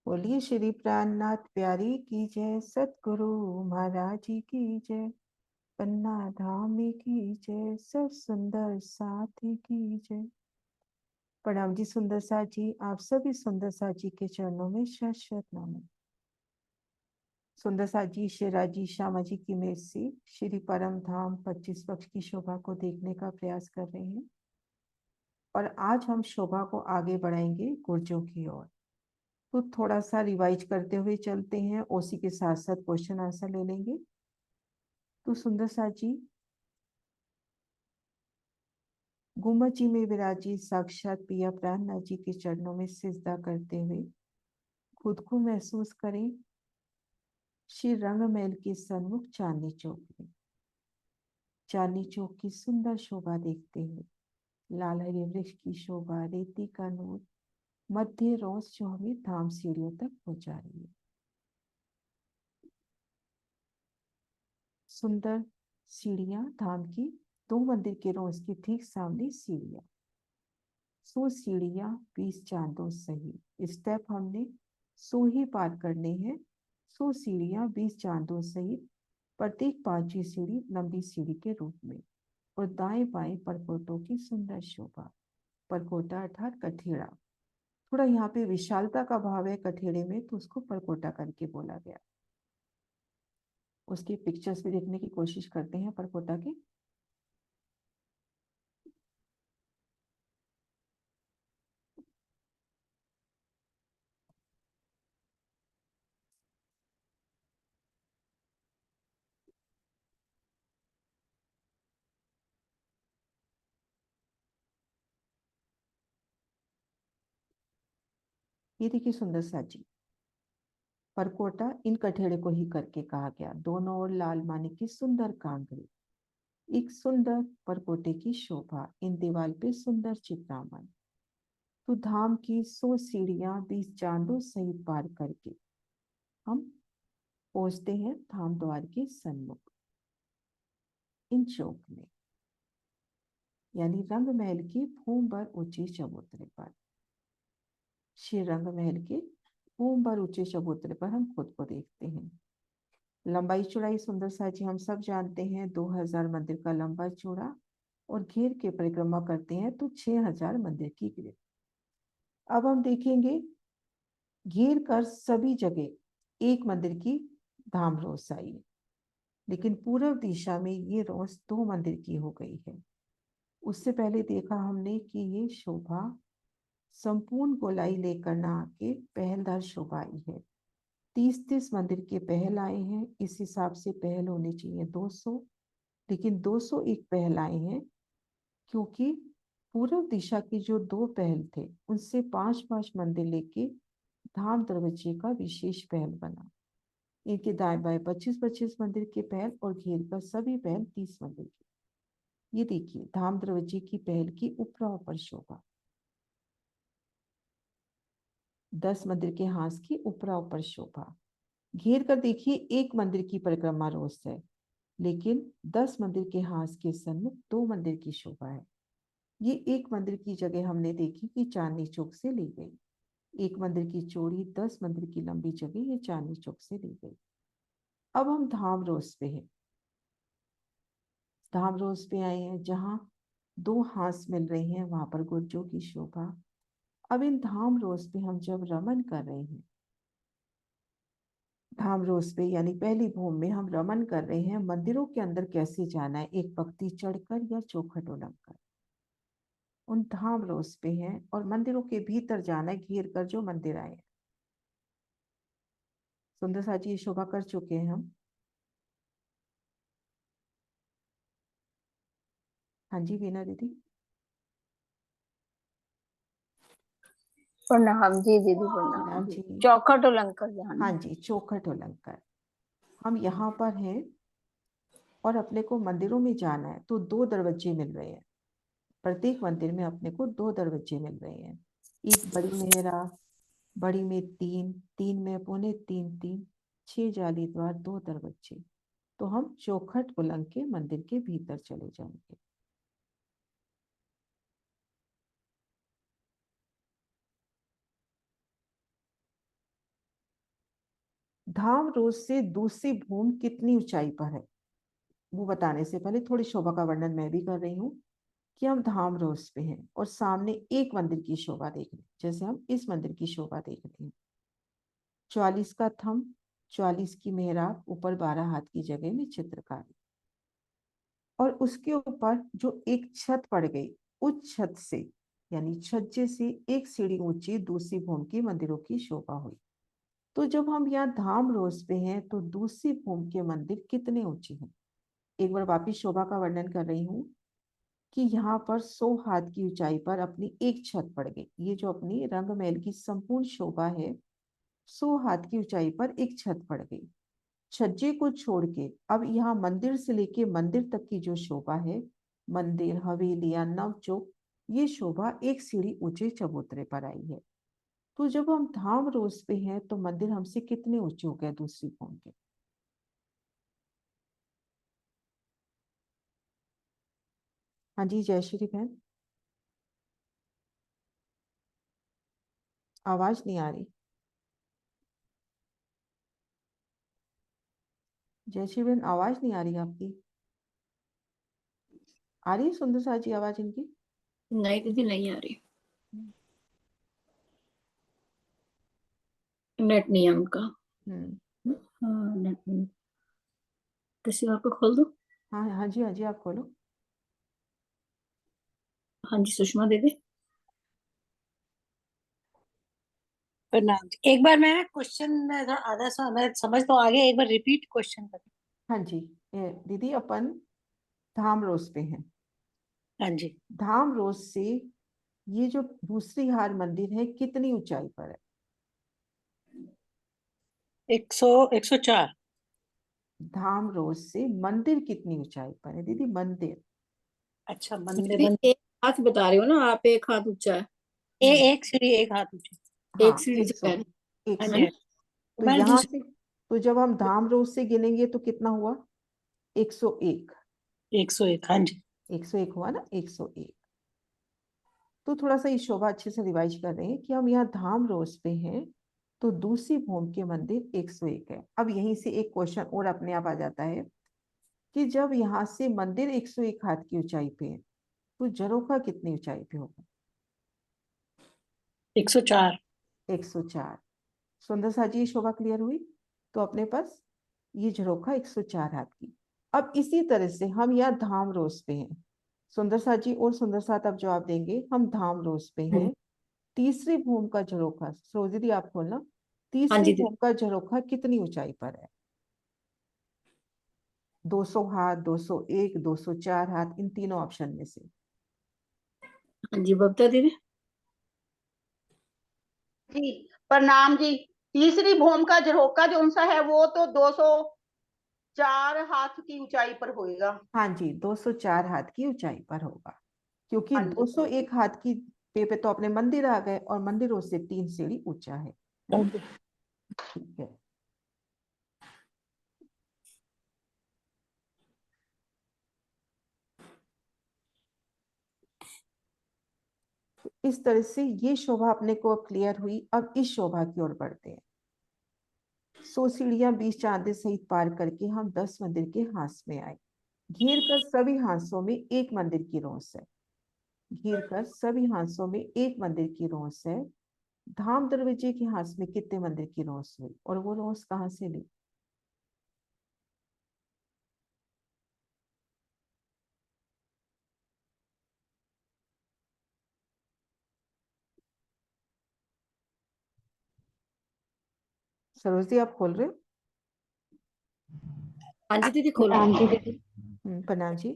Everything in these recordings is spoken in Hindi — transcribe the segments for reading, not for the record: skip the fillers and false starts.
बोलिए श्री प्राणनाथ प्यारी की जय, सतगुरु महाराज जी की जय, पन्ना धाम की जय, सब सुंदर साथी की जय। प्रणाम जी सुंदर साथ जी, आप सभी सुंदर साथ जी के चरणों में शत शत नमन। सुंदर साथ जी शेरा जी श्यामा जी की मेज से श्री परम धाम 25 पक्ष की शोभा को देखने का प्रयास कर रहे हैं और आज हम शोभा को आगे बढ़ाएंगे गुर्जों की ओर। तो थोड़ा सा रिवाइज करते हुए चलते हैं, उसी के साथ साथ क्वेश्चन आंसर ले लेंगे। तो सुंदर साथ जी, गुम्बद जी में विराजी साक्षात पिया प्राणनाथ जी के चरणों में सिजदा करते हुए खुद को महसूस करें श्री रंगमहल के सन्मुख चांदनी चौक में। चांदनी चौक की सुंदर शोभा देखते हुए लाल हरे वृक्ष की शोभा, रेती का नूर, मध्य रोज जो हमें धाम सीढ़ियों तक पहुंचा रही है। सुंदर सीढ़ियां धाम की, दो मंदिर के रोज के ठीक सामने सीढ़ियां, 100 सीढ़ियां 20 चांदों सही। स्टेप हमने 100 ही पार करने हैं। 100 सीढ़ियां 20 चांदों सहित, प्रत्येक 5वीं सीढ़ी लंबी सीढ़ी के रूप में, और दाएं बाएं परकोटों की सुंदर शोभा। परकोटा अर्थात कठेड़ा, थोड़ा यहाँ पे विशालता का भाव है कठेड़े में, तो उसको परकोटा करके बोला गया। उसके पिक्चर्स भी देखने की कोशिश करते हैं परकोटा के। ये देखिए सुंदर सा जी, परकोटा इन कठेड़े को ही करके कहा गया। दोनों ओर लाल मानिक की सुंदर कांगड़ी, एक सुंदर परकोटे की शोभा, इन दीवार पे सुंदर चित्रामन। तो धाम की 100 सीढ़ियां 20 चांदों सहित पार करके हम पहुंचते हैं धाम द्वार के सन्मुख इन चौक में, यानी रंग महल की भूम पर ऊंचे चबूतरे पर। श्री रंग महल के भूम पर ऊंचे चबूतरे पर हम खुद को देखते हैं। लंबाई चौड़ाई सुंदर सा जी हम सब जानते हैं, 2000 मंदिर का लंबा चौड़ा, और घेर के परिक्रमा करते हैं तो 6000 मंदिर की गिरे। अब हम देखेंगे घेर कर सभी जगह एक मंदिर की धाम रोसाई, लेकिन पूर्व दिशा में ये रोस 2 मंदिर की हो गई है। उससे पहले देखा हमने कि ये शोभा संपूर्ण गोलाई लेकर ना आके पहलदार शोभा आई है। 30-30 मंदिर के पहल आए हैं, इस हिसाब से पहल होनी चाहिए 200, लेकिन 201 पहल आए हैं क्योंकि पूर्व दिशा की जो 2 पहल थे उनसे 5-5 मंदिर लेके धाम दरवाजे का विशेष पहल बना। इनके दाएं बाएं 25-25 मंदिर के पहल और घेर का सभी पहल 30 मंदिर की। ये देखिए धाम दरवाजे की पहल की ऊपरा ऊपर शोभा, 10 मंदिर के हाथ की ऊपरा ऊपर शोभा। घेर कर देखिए एक मंदिर की परिक्रमा रोज है, लेकिन 10 मंदिर के हाथ के सन्मुख 2 मंदिर की शोभा है। ये एक मंदिर की जगह हमने देखी कि चांदनी चौक से ली गई। एक मंदिर की चौड़ी 10 मंदिर की लंबी जगह ये चांदनी चौक से ली गई। अब हम धाम रोज पे हैं। धाम रोज पे आए हैं जहाँ 2 हाथ मिल रहे हैं, वहां पर गुर्जों की शोभा। अब इन धाम रोज पे हम जब रमन कर रहे हैं, धाम रोज पे यानी पहली भूमि में हम रमन कर रहे हैं, मंदिरों के अंदर कैसे जाना है, एक पंक्ति चढ़कर या चौखट उलंघ कर उन धाम रोज पे हैं, और मंदिरों के भीतर जाना है घेर कर जो मंदिर आए हैं। सुंदर सा जी शोभा कर चुके हैं हम। हाँ जी वीना दीदी। प्रणाम जी दीदी, प्रणाम प्रणाम जी। जी। चौखट उलंघकर जाना। हाँ जी चौखट उलंघ कर हम यहाँ पर हैं और अपने को मंदिरों में जाना है, तो 2 दरवाजे मिल रहे हैं। प्रत्येक मंदिर में अपने को 2 दरवाजे मिल रहे हैं। एक बड़ी मेहरा, बड़ी में 3, 3 में पौने 3 3, 6 जाली द्वार 2 दरवाजे। तो हम चौखट उलंघ के मंदिर के भीतर चले जाएंगे। धाम रोज से दूसरी भूमि कितनी ऊंचाई पर है, वो बताने से पहले थोड़ी शोभा का वर्णन मैं भी कर रही हूँ कि हम धाम रोज पे हैं और सामने एक मंदिर की शोभा देख रहे हैं। जैसे हम इस मंदिर की शोभा देख रहे हैं, 44 का थंब, 44 की मेहराब, ऊपर 12 हाथ की जगह में चित्रकारी, और उसके ऊपर जो एक छत पड़ गई, उस छत से यानी छज्जे से एक सीढ़ी ऊंची दूसरी भूमि की मंदिरों की शोभा हुई। तो जब हम यहाँ धाम रोज पे हैं तो दूसरी भूमि के मंदिर कितने ऊंचे हैं। एक बार वापिस शोभा का वर्णन कर रही हूँ कि यहाँ पर 100 हाथ की ऊंचाई पर अपनी एक छत पड़ गई। ये जो अपनी रंगमहल की संपूर्ण शोभा है, 100 हाथ की ऊंचाई पर एक छत पड़ गई। छज्जे को छोड़ के अब यहाँ मंदिर से लेके मंदिर तक की जो शोभा है, मंदिर, हवेलियां, नवचौक, ये शोभा एक सीढ़ी ऊंचे चबूतरे पर आई है। तो जब हम धाम रोज पे हैं तो मंदिर हमसे कितने ऊंचे हो गए दूसरी भूमि के। हाँ जी जयश्री बहन, आवाज नहीं आ रही। जयश्री बहन आवाज नहीं आ रही आपकी। आ रही है सुंदर सा जी आवाज इनकी। नहीं दीदी, नहीं आ रही। नेट नहीं है उनका। हम्म। हाँ, नेट नहीं। किसी और को खोल दो। हाँ हाँ जी, हाँ जी, आप खोलो। हाँ जी, सुषमा दीदी। प्रणाम। एक बार मैं क्वेश्चन आधा सा मैं समझ तो आ गया, एक बार रिपीट क्वेश्चन कर। हाँ जी, दीदी अपन धाम रोज पे हैं। हाँ जी। धाम रोज से ये जो दूसरी हार मंदिर है कितनी ऊंचाई पर है। 104। धाम रोज से मंदिर कितनी ऊंचाई पर है दीदी, मंदिर। अच्छा, मंदिर दीदी एक हाथ बता रहे हो ना आप, एक हाथ ऊंचा है। एक सीढ़ी एक हाथ ऊंची। एक हाँ सीढ़ी एक जो सौ, है। एक हाँ सौ। जी। तो मैं यहाँ दूसरी से, तो जब हम धाम रोज से गिनेंगे तो कितना हुआ, 101। 101। हाँ जी। 101 हुआ ना, 101। तो थोड़ा सा ये शोभा अच्छे से रिवाइज कर रहे हैं कि हम यहाँ धाम रोज पे हैं तो दूसरी भूमि के मंदिर 101 है। अब यहीं से एक क्वेश्चन और अपने आप आ जाता है कि जब यहाँ से मंदिर 101 हाथ की ऊंचाई पे है तो झरोखा कितनी ऊंचाई पे होगा। 104। 104। सुंदर सा जी ये शोभा क्लियर हुई। तो अपने पास ये झरोखा 104 हाथ की। अब इसी तरह से हम यहाँ धाम रोज पे हैं। सुंदर सा जी और सुंदर साथ अब जवाब देंगे, हम धाम रोज पे हैं। तीसरी भूमि का झरोखा, सरोज दीदी आप खोलना, हाँ तीसरी जी दीदी। भूमि का झरोखा कितनी ऊंचाई पर है। 200 हाथ, 201, 204 हाथ, इन तीनों ऑप्शन में से। हाँ जी बबता दीदी। जी प्रणाम जी। तीसरी भूमि का झरोका जो सा है वो तो 204 हाथ की ऊंचाई पर होएगा। हाँ जी, 204 हाथ की ऊंचाई पर होगा, क्योंकि हाँ जी। 201 हाथ की पे तो अपने मंदिर आ गए और मंदिरों से 3 सीढ़ी ऊंचा है। ठीक है। इस तरह से ये शोभा अपने को क्लियर हुई। अब इस शोभा की ओर बढ़ते हैं। 100 सीढ़ियां 20 चांदे सहित पार करके हम 10 मंदिर के हांस में आए। घेर कर सभी हांसों में एक मंदिर की रोस है। घेर कर सभी हांसों में एक मंदिर की रोस है। धाम दरवाजे के हांस में कितने मंदिर की रोस हुई और वो रोस कहाँ से ली। सरोज दी आप खोल रहे हो। हाँ जी दीदी खोलो। प्रणाम जी दीदी। प्रणाम जी।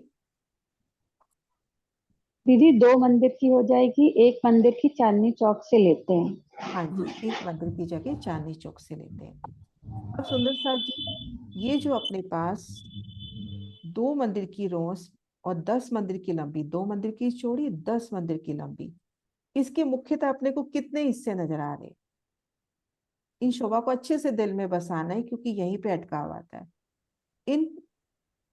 दीदी 2 मंदिर की हो जाएगी, एक मंदिर की चांदनी चौक से लेते हैं। हाँ जी, एक मंदिर की जगह चांदनी चौक से लेते हैं। अब सुंदर साथ जी, ये जो अपने पास 2 मंदिर की रोस और 10 मंदिर की लंबी, 2 मंदिर की चौड़ी, 10 मंदिर की लंबी, इसके मुख्यतः अपने को कितने हिस्से नजर आ रहे हैं। इन शोभा को अच्छे से दिल में बसाना है क्योंकि यहीं पे अटकाव आता है। इन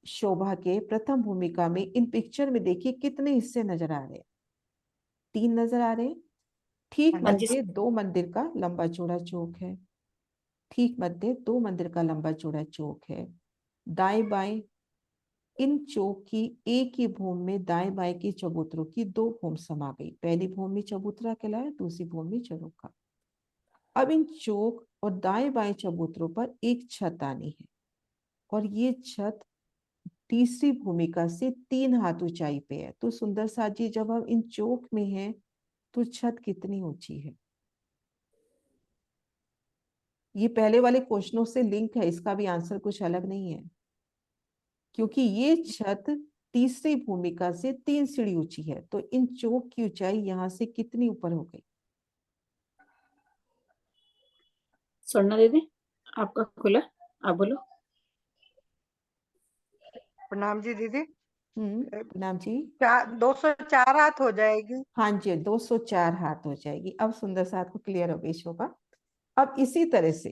शोभा के प्रथम भूमिका में इन पिक्चर में देखिए कितने हिस्से नजर आ रहे हैं। 3 नजर आ रहे हैं। ठीक हाँ जी। मध्य 2 मंदिर का लंबा चौड़ा चौक है। ठीक मध्य 2 मंदिर का लंबा चौड़ा चौक है। दाएं बाएं इन चौक की एक ही भूमि में दाएं बाएं की चबूतरों की 2 भूमि समा गई। पहली भूमि चबूतरा कहलाया, दूसरी भूमि झरोखा। अब इन चौक और दाएं बाएं चबूतरों पर एक छत आनी है, और ये छत तीसरी भूमिका से 3 हाथ ऊंचाई पे है। तो सुंदर साथ जी, जब हम इन चौक में हैं तो छत कितनी ऊंची है? ये पहले वाले क्वेश्चनों से लिंक है, इसका भी आंसर कुछ अलग नहीं है, क्योंकि ये छत तीसरी भूमिका से 3 सीढ़ी ऊंची है। तो इन चौक की ऊंचाई यहां से कितनी ऊपर हो गई? स्वर्णा दीदी, आपका खुला, आप बोलो। प्रणाम जी दीदी। प्रणाम जी। 204 हाथ हो जाएगी। हाँ जी, 204 हाथ हो जाएगी। अब सुंदर साथ को क्लियर हो गई शोभा। अब इसी तरह से,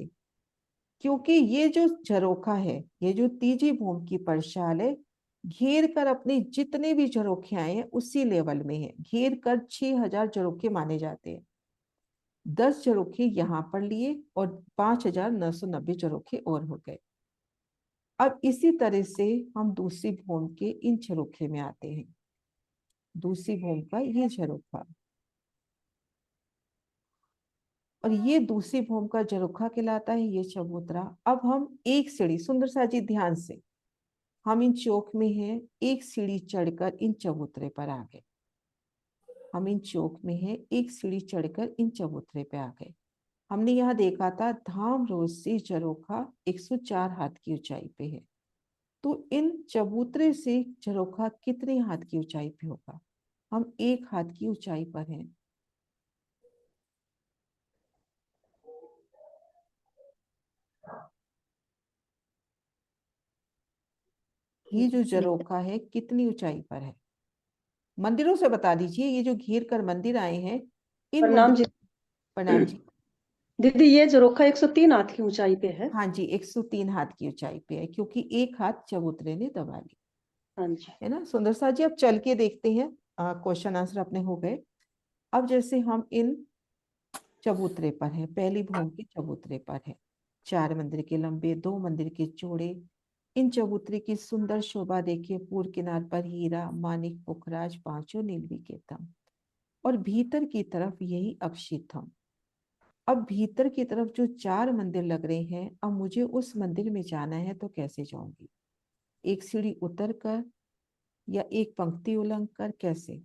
क्योंकि ये जो झरोखा है, ये जो तीजी भूमि की परशाल है, घेर कर अपने जितने भी झरोखे आए हैं उसी लेवल में है। घेर कर 6000 झरोखे माने जाते हैं। 10 झरोखे यहाँ पर लिए और 5990 झरोखे और हो गए। अब इसी तरह से हम दूसरी भूमि के इन झरोखे में आते हैं। दूसरी भूमि का ये झरोखा, और ये दूसरी भूमि का झरोखा कहलाता है, ये चबूतरा। अब हम एक सीढ़ी, सुंदर सा जी ध्यान से, हम इन चौक में हैं, एक सीढ़ी चढ़कर इन चबूतरे पर आ गए। हम इन चौक में हैं, एक सीढ़ी चढ़कर इन चबूतरे पे आ गए। हमने यहाँ देखा था धाम रोज से झरोखा 104 हाथ की ऊंचाई पे है। तो इन चबूतरे से झरोखा कितने हाथ की ऊंचाई पे होगा? हम 1 हाथ की ऊंचाई पर हैं। ये जो झरोखा है कितनी ऊंचाई पर है? मंदिरों से बता दीजिए, ये जो घेर कर मंदिर आए हैं, इन प्रणाम जी। प्रणाम जी। दीदी, ये झरोखा 103 हाथ की ऊंचाई पे है। हाँ जी, 103 हाथ की ऊंचाई पे है, क्योंकि 1 हाथ चबूतरे ने दबा ली, हाँ जी। है ना सुंदर सा जी। अब चल के देखते हैं, क्वेश्चन आंसर अपने हो गए। अब जैसे हम इन चबूतरे पर हैं, पहली भूमि के चबूतरे पर है, 4 मंदिर के लंबे, 2 मंदिर के चौड़े। इन चबूतरे की सुंदर शोभा देखिए, पूर्व किनार पर हीरा, मानिक, पुखराज, पांचों नीलवी के थम, और भीतर की तरफ यही अक्षित थम। अब भीतर की तरफ जो 4 मंदिर लग रहे हैं, अब मुझे उस मंदिर में जाना है तो कैसे जाऊंगी? एक सीढ़ी उतर कर या एक पंक्ति उलंघ कर, कैसे?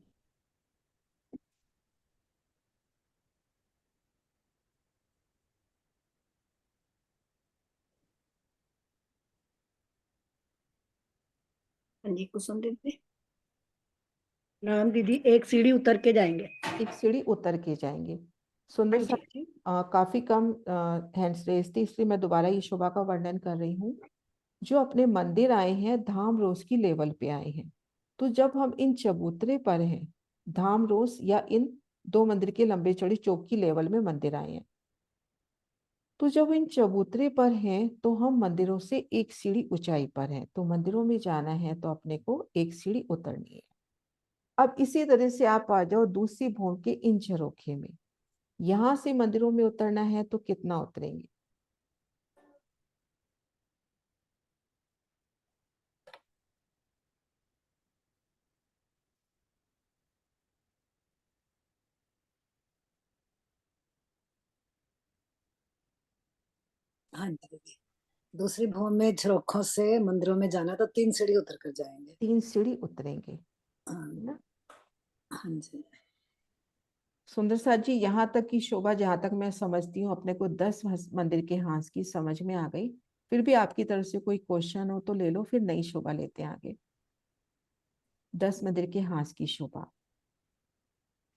हाँ जी, कुसुम दीदी। प्रणाम दीदी, एक सीढ़ी उतर के जाएंगे। एक सीढ़ी उतर के जाएंगे। सुंदर हाँ सा जी। जी, काफी कम हैंड्स रेज थी, इसलिए मैं दोबारा ये शोभा का वर्णन कर रही हूँ। जो अपने मंदिर आए हैं, धाम रोज की लेवल पे आए हैं। तो जब हम इन चबूतरे पर हैं, धाम रोज या इन 2 मंदिर के लंबे चौड़े चौक की लेवल में मंदिर आए हैं, तो जब इन चबूतरे पर हैं तो हम मंदिरों से एक सीढ़ी ऊंचाई पर हैं। तो मंदिरों में जाना है तो अपने को एक सीढ़ी उतरनी है। अब इसी तरह से आप आ जाओ दूसरी भूमि के इन झरोखे में। यहां से मंदिरों में उतरना है तो कितना उतरेंगे? हाँ जी दीदी, दूसरी भूमि में झरोखों से मंदिरों में जाना तो 3 सीढ़ी उतर कर जाएंगे। 3 सीढ़ी उतरेंगे, हाँ। है ना? हाँ जी। सुंदर साथ जी, यहाँ तक की शोभा, जहां तक मैं समझती हूँ, अपने को 10 मंदिर के हाँस की समझ में आ गई। फिर भी आपकी तरफ से कोई क्वेश्चन हो तो ले लो, फिर नई शोभा लेते हैं आगे। 10 मंदिर के हाँस की शोभा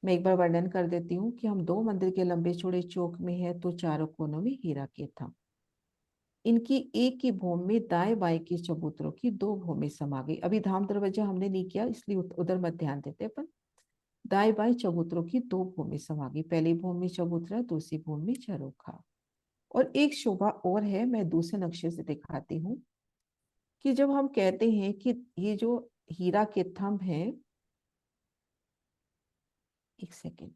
मैं एक बार वर्णन कर देती हूँ कि हम 2 मंदिर के लंबे चौड़े चौक में है, तो चारों कोनों में हीरा के थम। इनकी एक ही भूमि में दाएं बाएं के चबूतरों की 2 भूमि समा गई। अभी धाम दरवाजा हमने नहीं किया, इसलिए उधर मत ध्यान देते अपन। दाएं बाएं चबूतरों की 2 भूमि समा गई। पहली भूमि चबूतरा, दूसरी भूमि झरोखा। और एक शोभा और है, मैं दूसरे नक्शे से दिखाती हूँ, कि जब हम कहते हैं कि ये जो हीरा के थंब है, एक सेकेंड,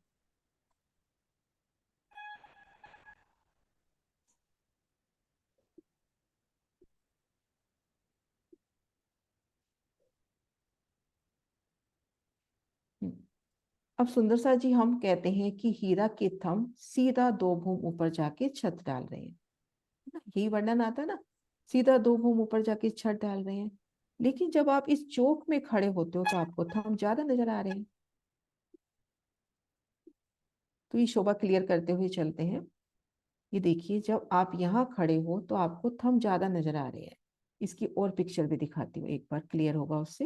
अब सुंदर सा जी हम कहते हैं कि हीरा के थंब सीधा 2 भूम ऊपर जाके छत डाल रहे हैं, है ना? यही वर्णन आता है ना, सीधा 2 भूम ऊपर जाके छत डाल रहे हैं। लेकिन जब आप इस चौक में खड़े होते हो तो आपको थंब ज्यादा नजर आ रहे हैं। तो ये शोभा क्लियर करते हुए चलते हैं। ये देखिए, जब आप यहाँ खड़े हो तो आपको थंब ज्यादा नजर आ रहे हैं। इसकी और पिक्चर भी दिखाती हूँ, एक बार क्लियर होगा उससे।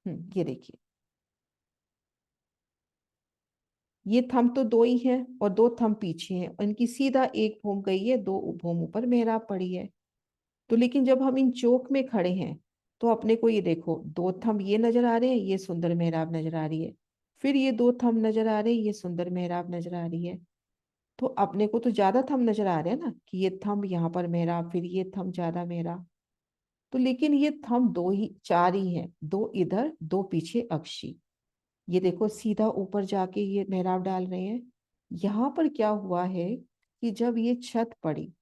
ये देखिए, ये थंब तो 2 ही है और 2 थंब पीछे हैं, और इनकी सीधा 1 भूम गई है, 2 भूम ऊपर मेहराब पड़ी है। तो लेकिन जब हम इन चौक में खड़े हैं तो अपने को ये देखो, 2 थंब ये नजर आ रहे हैं, ये सुंदर मेहराब नजर आ रही है। फिर ये 2 थंब नजर आ रहे हैं, ये सुंदर मेहराब नजर आ रही है। तो अपने को तो ज्यादा थंब नजर आ रहे हैं ना, कि ये थंब यहाँ पर मेहराब, फिर ये थंब ज्यादा मेहराब। तो लेकिन ये थंब 4 ही है, 2 इधर 2 पीछे अक्षी। ये देखो सीधा ऊपर जाके ये मेहराब डाल रहे हैं। यहाँ पर क्या हुआ है कि जब ये छत पड़ी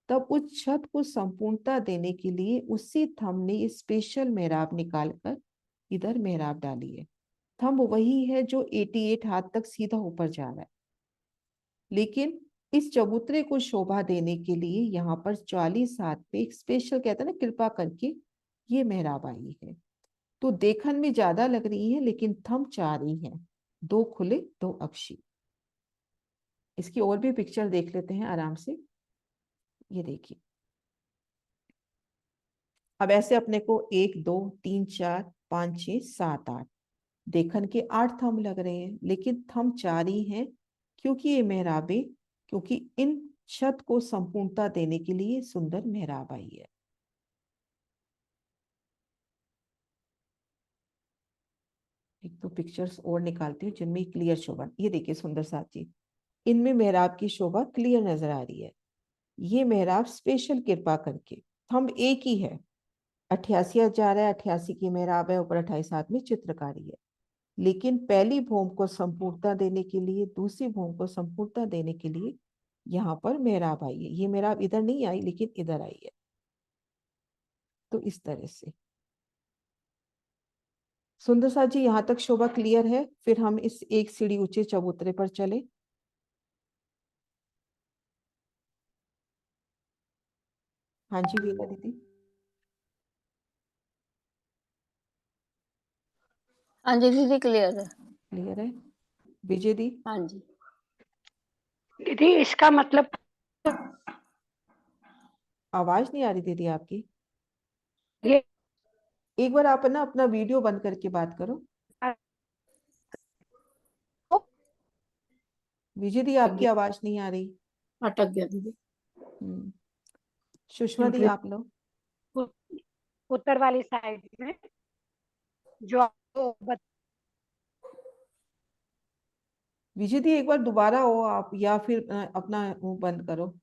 तब उस छत को संपूर्णता देने के लिए उसी थंब ने ये स्पेशल मेहराब निकालकर इधर मेहराब डाली है। थंब वही है जो 88 हाथ तक सीधा ऊपर जा रहा है, लेकिन इस चबूतरे को शोभा देने के लिए यहाँ पर 40 हाथ पे एक स्पेशल, कहते हैं ना, कृपा करके ये मेहराब आई है। तो देखन में ज्यादा लग रही है, लेकिन थंब 4 ही है, 2 खुले 2 अक्षी। इसकी और भी पिक्चर देख लेते हैं आराम से। ये देखिए, अब ऐसे अपने को 1 2 3 4 5 6 7 8 देखन के 8 थंब लग रहे हैं, लेकिन थंब 4 ही हैं, क्योंकि ये मेहराबे, क्योंकि इन छत को संपूर्णता देने के लिए सुंदर मेहराब आई है। एक तो पिक्चर्स और निकालती हूँ जिनमें क्लियर शोभा। ये देखिए सुंदर साथ जी, इनमें मेहराब की शोभा क्लियर नजर आ रही है। ये मेहराब स्पेशल कृपा करके, थंब एक ही है, 88 जा रहा है, 88 की मेहराब है, ऊपर 28 हाथ में चित्रकारी है। लेकिन पहली भूम को संपूर्णता देने के लिए, दूसरी भूम को संपूर्णता देने के लिए यहाँ पर मेहराब आई है। ये मेहराब इधर नहीं आई, लेकिन इधर आई है। तो इस तरह से सुंदर सा जी, यहाँ तक शोभा क्लियर है। फिर हम इस एक सीढ़ी ऊंचे चबूतरे पर चले। हाँ जी वीना दीदी। हाँ जी दीदी क्लियर है। क्लियर है विजय दी? हाँ जी। दीदी इसका मतलब आवाज नहीं आ रही दीदी आपकी। ये एक बार आप ना अपना वीडियो बंद करके बात करो। विजय दी आपकी आवाज नहीं आ रही। अटक गया दीदी। सुषमा दी आप लो। उत्तर वाली साइड में जो आपको विजय दी एक बार दोबारा हो आप, या फिर अपना मुंह बंद करो।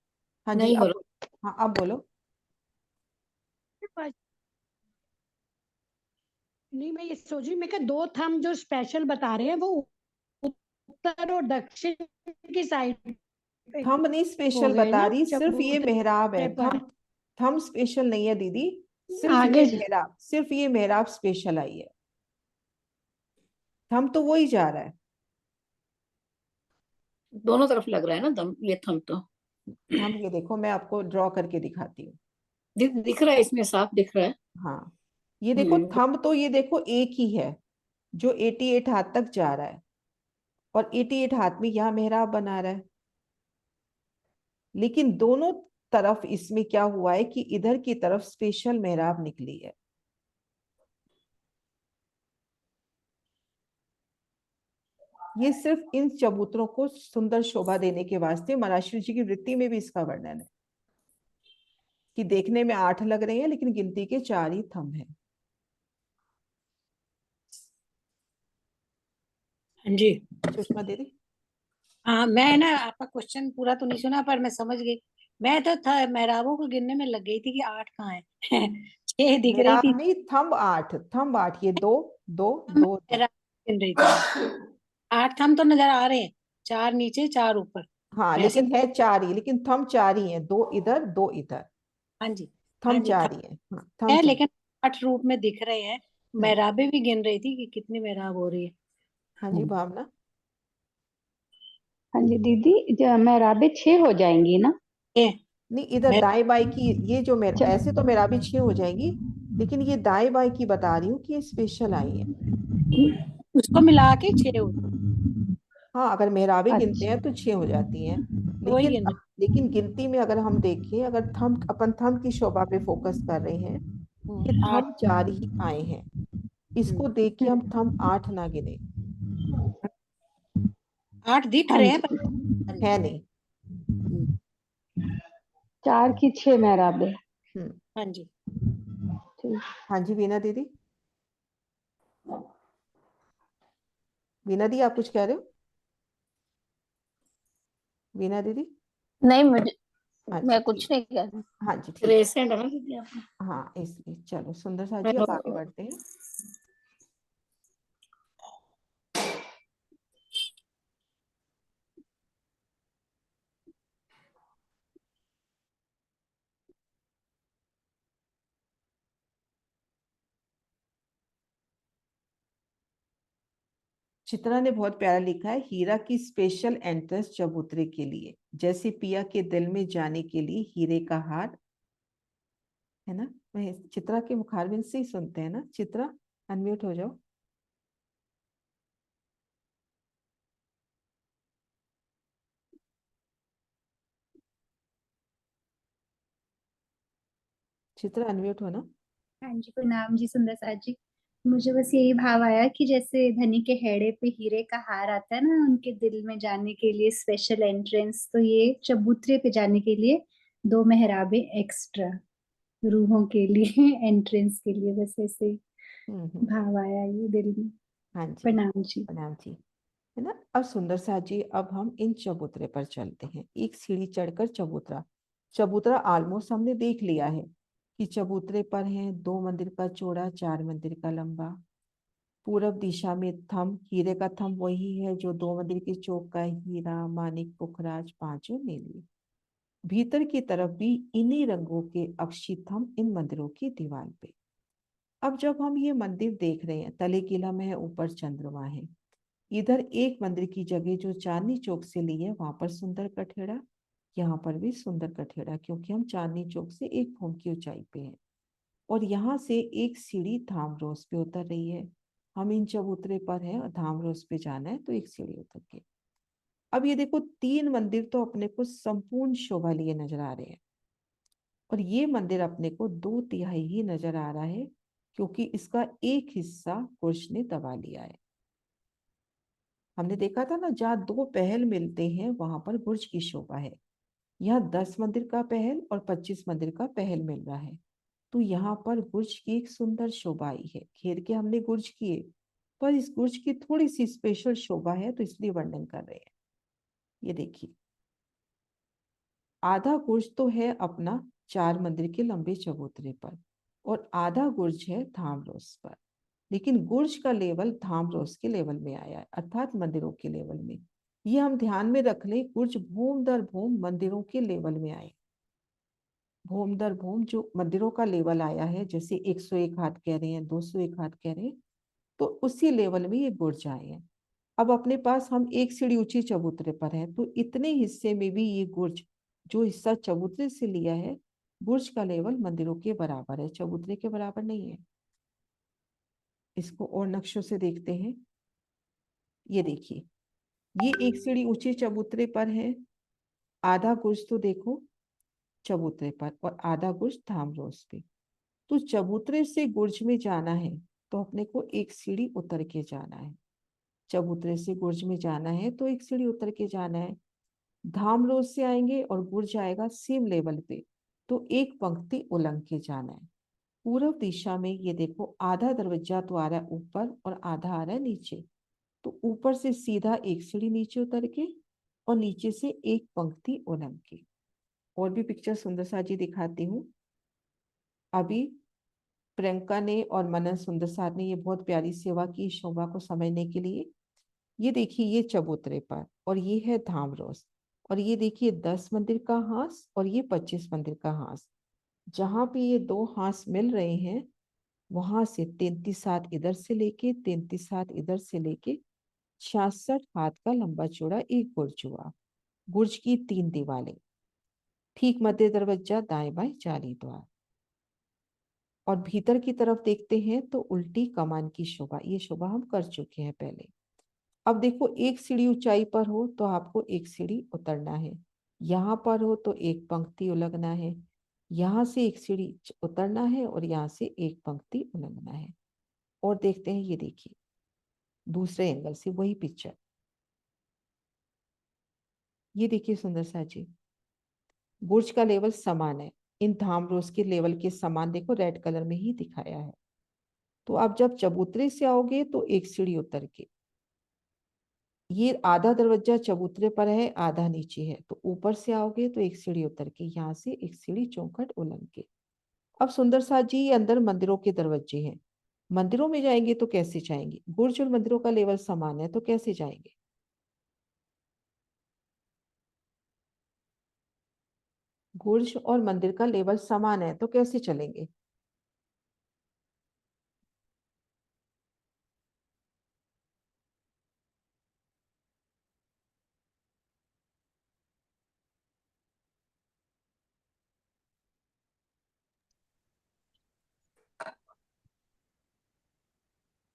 हाँ जी नहीं हो अब, हाँ अब बोलो। नहीं, मैं ये सोच रही, मैं क्या 2 थंब जो स्पेशल बता रहे हैं वो उत्तर और दक्षिण की साइड पे थंब नहीं हो स्पेशल गए बता ना रही, सिर्फ ये मेहराब है। चबूतरे पर। थंब थंब स्पेशल नहीं है दीदी, सिर्फ आगे ये मेहराब, सिर्फ ये मेहराब स्पेशल आई है। थंब तो वो ही जा रहा है। दोनों तरफ लग रहा है ना दम, ये थंब तो थंब ये देखो, मैं आपको ड्रॉ करके दिखाती हूँ। दिख रहा है, इसमें साफ दिख रहा है। हाँ ये देखो, हम्म। थंब तो ये देखो एक ही है जो 88 हाथ तक जा रहा है, और 88 हाथ में यहाँ मेहराब बना रहा है। लेकिन दोनों तरफ इसमें क्या हुआ है कि इधर की तरफ स्पेशल मेहराब निकली है। ये सिर्फ इन चबूतरों को सुंदर शोभा देने के वास्ते, महाराष्ट्र जी की वृत्ति में भी इसका वर्णन है कि देखने में 8 लग रहे हैं, लेकिन गिनती के 4 ही थंब हैं। हाँ जी। सुषमा दीदी। हाँ, मैं ना आपका क्वेश्चन पूरा तो नहीं सुना पर मैं समझ गई। मैं तो था मेहराबों को गिनने में लग गई थी कि 8 कहाँ है 6 दिख रही मेहराब थी। नहीं, थंब 8, थंब 8, ये 2 2 2 मेहराब गिन रही थी। 8 थंब तो नजर आ रहे हैं, 4 नीचे 4 ऊपर। हाँ ऐसे लेकिन है 4 ही, लेकिन थंब 4 ही है, 2 इधर 2 इधर, हाँ जी। हाँ थंब जी 4 थंब ही है। हाँ थंब है 4। लेकिन 8 रूप में दिख रहे हैं। मेहराबें भी गिन रही थी कि कितनी मेहराब हो रही है। हाँ जी भावना। हाँ जी दीदी, मेहराबे 6 हो जाएंगी ना? ये नहीं, इधर मैं दाएं बाएं की, ये जो मेरे च- ऐसे तो मेरा भी 6 हो जाएंगी, लेकिन ये दाएं बाएं की बता रही हूँ कि ये स्पेशल आई है। उसको मिला के 6 हो, हाँ, अगर मेहराबे गिनते अच्छा। हैं तो 6 हो जाती हैं, वही लेकिन है ना। लेकिन गिनती में अगर हम देखें, अगर थंब, अपन थंब की शोभा पे फोकस कर रहे हैं, ये 8। थंब 4 ही आए हैं। इसको देख के हम थंब 8 ना गिने, 8 दिख हाँ रहे हैं जी, पर है नहीं। 4 की 6 मेहराबे। हम्म। हाँ जी। ठीक। हाँ जी वीना दीदी। वीना दी, आप कुछ कह रहे हो? वीना दीदी। नहीं मुझे, अच्छा मैं ठीक। कुछ नहीं कर रही। हाँ जी ठीक। रेसेंट है ना दीदी आपने? हाँ इसलिए चलो सुंदर सा मैं जी, अब आगे बढ़ते हैं। चित्रा ने बहुत प्यारा लिखा है, हीरा की स्पेशल एंट्रेंस चबूतरे के लिए, जैसे पिया के दिल में जाने के लिए हीरे का हार, है ना? मैं चित्रा के मुखारबिन से ही सुनते हैं ना। चित्रा अनम्यूट हो जाओ। चित्रा अनम्यूट हो ना। हाँ जी, प्रणाम जी सुंदर साथ जी। मुझे बस यही भाव आया कि जैसे धनी के हेड़े पे हीरे का हार आता है ना, उनके दिल में जाने के लिए स्पेशल एंट्रेंस, तो ये चबूतरे पे जाने के लिए 2 मेहराबे एक्स्ट्रा, रूहों के लिए एंट्रेंस के लिए, बस ऐसे हम्म। भाव आया ये दिल में। हाँ जी, प्रणाम जी। प्रणाम जी। है ना? अब सुंदर सा जी, अब हम इन चबूतरे पर चलते हैं। एक सीढ़ी चढ़कर चबूतरा, चबूतरा ऑलमोस्ट हमने देख लिया है कि चबूतरे पर है 2 मंदिर का चौड़ा, 4 मंदिर का लंबा। पूरब दिशा में थंब, हीरे का थंब वही है जो 2 मंदिर के चौक का है, हीरा मानिक पुखराज पांचों नीली। भीतर की तरफ भी इन्हीं रंगों के अक्षी थंब इन मंदिरों की दीवार पे। अब जब हम ये मंदिर देख रहे हैं, तले किला में है, ऊपर चंद्रमा है। इधर एक मंदिर की जगह जो चांदनी चौक से ली है, वहां पर सुंदर कठेड़ा, यहाँ पर भी सुंदर कठेड़ा, क्योंकि हम चांदनी चौक से 1 फुट की ऊंचाई पे हैं। और यहाँ से एक सीढ़ी धामरोस पे उतर रही है। हम इन चबूतरे पर हैं और धामरोस पे जाना है, तो एक सीढ़ी उतर के। अब ये देखो, 3 मंदिर तो अपने को संपूर्ण शोभा लिए नजर आ रहे हैं, और ये मंदिर अपने को 2/3 ही नजर आ रहा है, क्योंकि इसका एक हिस्सा कुर्श ने दबा लिया है। हमने देखा था ना, जहाँ 2 पहल मिलते हैं वहां पर बुर्ज की शोभा है। यहाँ 10 मंदिर का पहल और 25 मंदिर का पहल मिल रहा है, तो यहाँ पर गुर्ज की एक सुंदर शोभा आई है। घेर के हमने गुर्ज किए, पर इस गुर्ज की थोड़ी सी स्पेशल शोभा है, तो इसलिए वर्णन कर रहे हैं। ये देखिए, आधा गुर्ज तो है अपना 4 मंदिर के लंबे चबूतरे पर, और आधा गुर्ज है धामरोस पर। लेकिन गुर्ज का लेवल धामरोस के लेवल में आया है, अर्थात मंदिरों के लेवल में। ये हम ध्यान में रख लें, गुर्ज भूम दर भूम मंदिरों के लेवल में आए। भूम दर भूम जो मंदिरों का लेवल आया है, जैसे 101 हाथ कह रहे हैं, 201 हाथ कह रहे हैं, तो उसी लेवल में ये गुर्ज आए हैं। अब अपने पास हम एक सीढ़ी ऊंची चबूतरे पर हैं, तो इतने हिस्से में भी ये गुर्ज, जो हिस्सा चबूतरे से लिया है, गुर्ज का लेवल मंदिरों के बराबर है, चबूतरे के बराबर नहीं है। इसको और नक्शों से देखते हैं। ये देखिए, ये एक सीढ़ी ऊंचे चबूतरे पर है, आधा गुर्ज तो देखो चबूतरे पर, और आधा गुर्ज धामरोस पे। तो चबूतरे से गुर्ज में जाना है, तो अपने को एक सीढ़ी उतर के जाना है। चबूतरे से गुर्ज में जाना है तो एक सीढ़ी उतर के जाना है। धामरोस से आएंगे और गुर्ज आएगा सेम लेवल पे, तो एक पंक्ति उलंग के जाना है। पूर्व दिशा में ये देखो, आधा दरवाजा तो आ रहा है ऊपर और आधा आ रहा है नीचे, तो ऊपर से सीधा एक सीढ़ी नीचे उतर के, और नीचे से एक पंक्ति उलंग के। और भी पिक्चर सुंदर सा जी दिखाती हूँ। अभी प्रियंका ने और मनन सुंदर साथ ने ये बहुत प्यारी सेवा की शोभा को समझने के लिए। ये देखिए, ये चबूतरे पर, और ये है धामरोस, और ये देखिए 10 मंदिर का हांस और ये 25 मंदिर का हांस। जहां पे ये 2 हांस मिल रहे हैं, वहां से 33 हाथ इधर से लेके 33 हाथ इधर से लेके 66 हाथ का लंबा चौड़ा एक बुर्ज हुआ। बुर्ज की 3 दीवारें, ठीक मध्य दरवाजा, दाएं बाएं जाली द्वार। और भीतर की तरफ देखते हैं तो उल्टी कमान की शोभा, ये शोभा हम कर चुके हैं पहले। अब देखो, एक सीढ़ी ऊंचाई पर हो तो आपको एक सीढ़ी उतरना है, यहाँ पर हो तो एक पंक्ति उलंघना है, यहाँ से एक सीढ़ी उतरना है और यहाँ से एक पंक्ति उलंघना है। और देखते हैं, ये देखिए दूसरे एंगल से वही पिक्चर, ये देखिए सुंदर सा जी, बुर्ज का लेवल समान है, इन धाम रोज के लेवल के समान, देखो रेड कलर में ही दिखाया है। तो आप जब चबूतरे से आओगे तो एक सीढ़ी उतर के, ये आधा दरवाजा चबूतरे पर है, आधा नीचे है, तो ऊपर से आओगे तो एक सीढ़ी उतर के, यहाँ से एक सीढ़ी चौखट उलंघ के। अब सुंदर सा जी, ये अंदर मंदिरों के दरवाजे हैं, मंदिरों में जाएंगे तो कैसे जाएंगे? बुर्ज और मंदिरों का लेवल समान है तो कैसे जाएंगे? बुर्ज और मंदिर का लेवल समान है तो कैसे चलेंगे?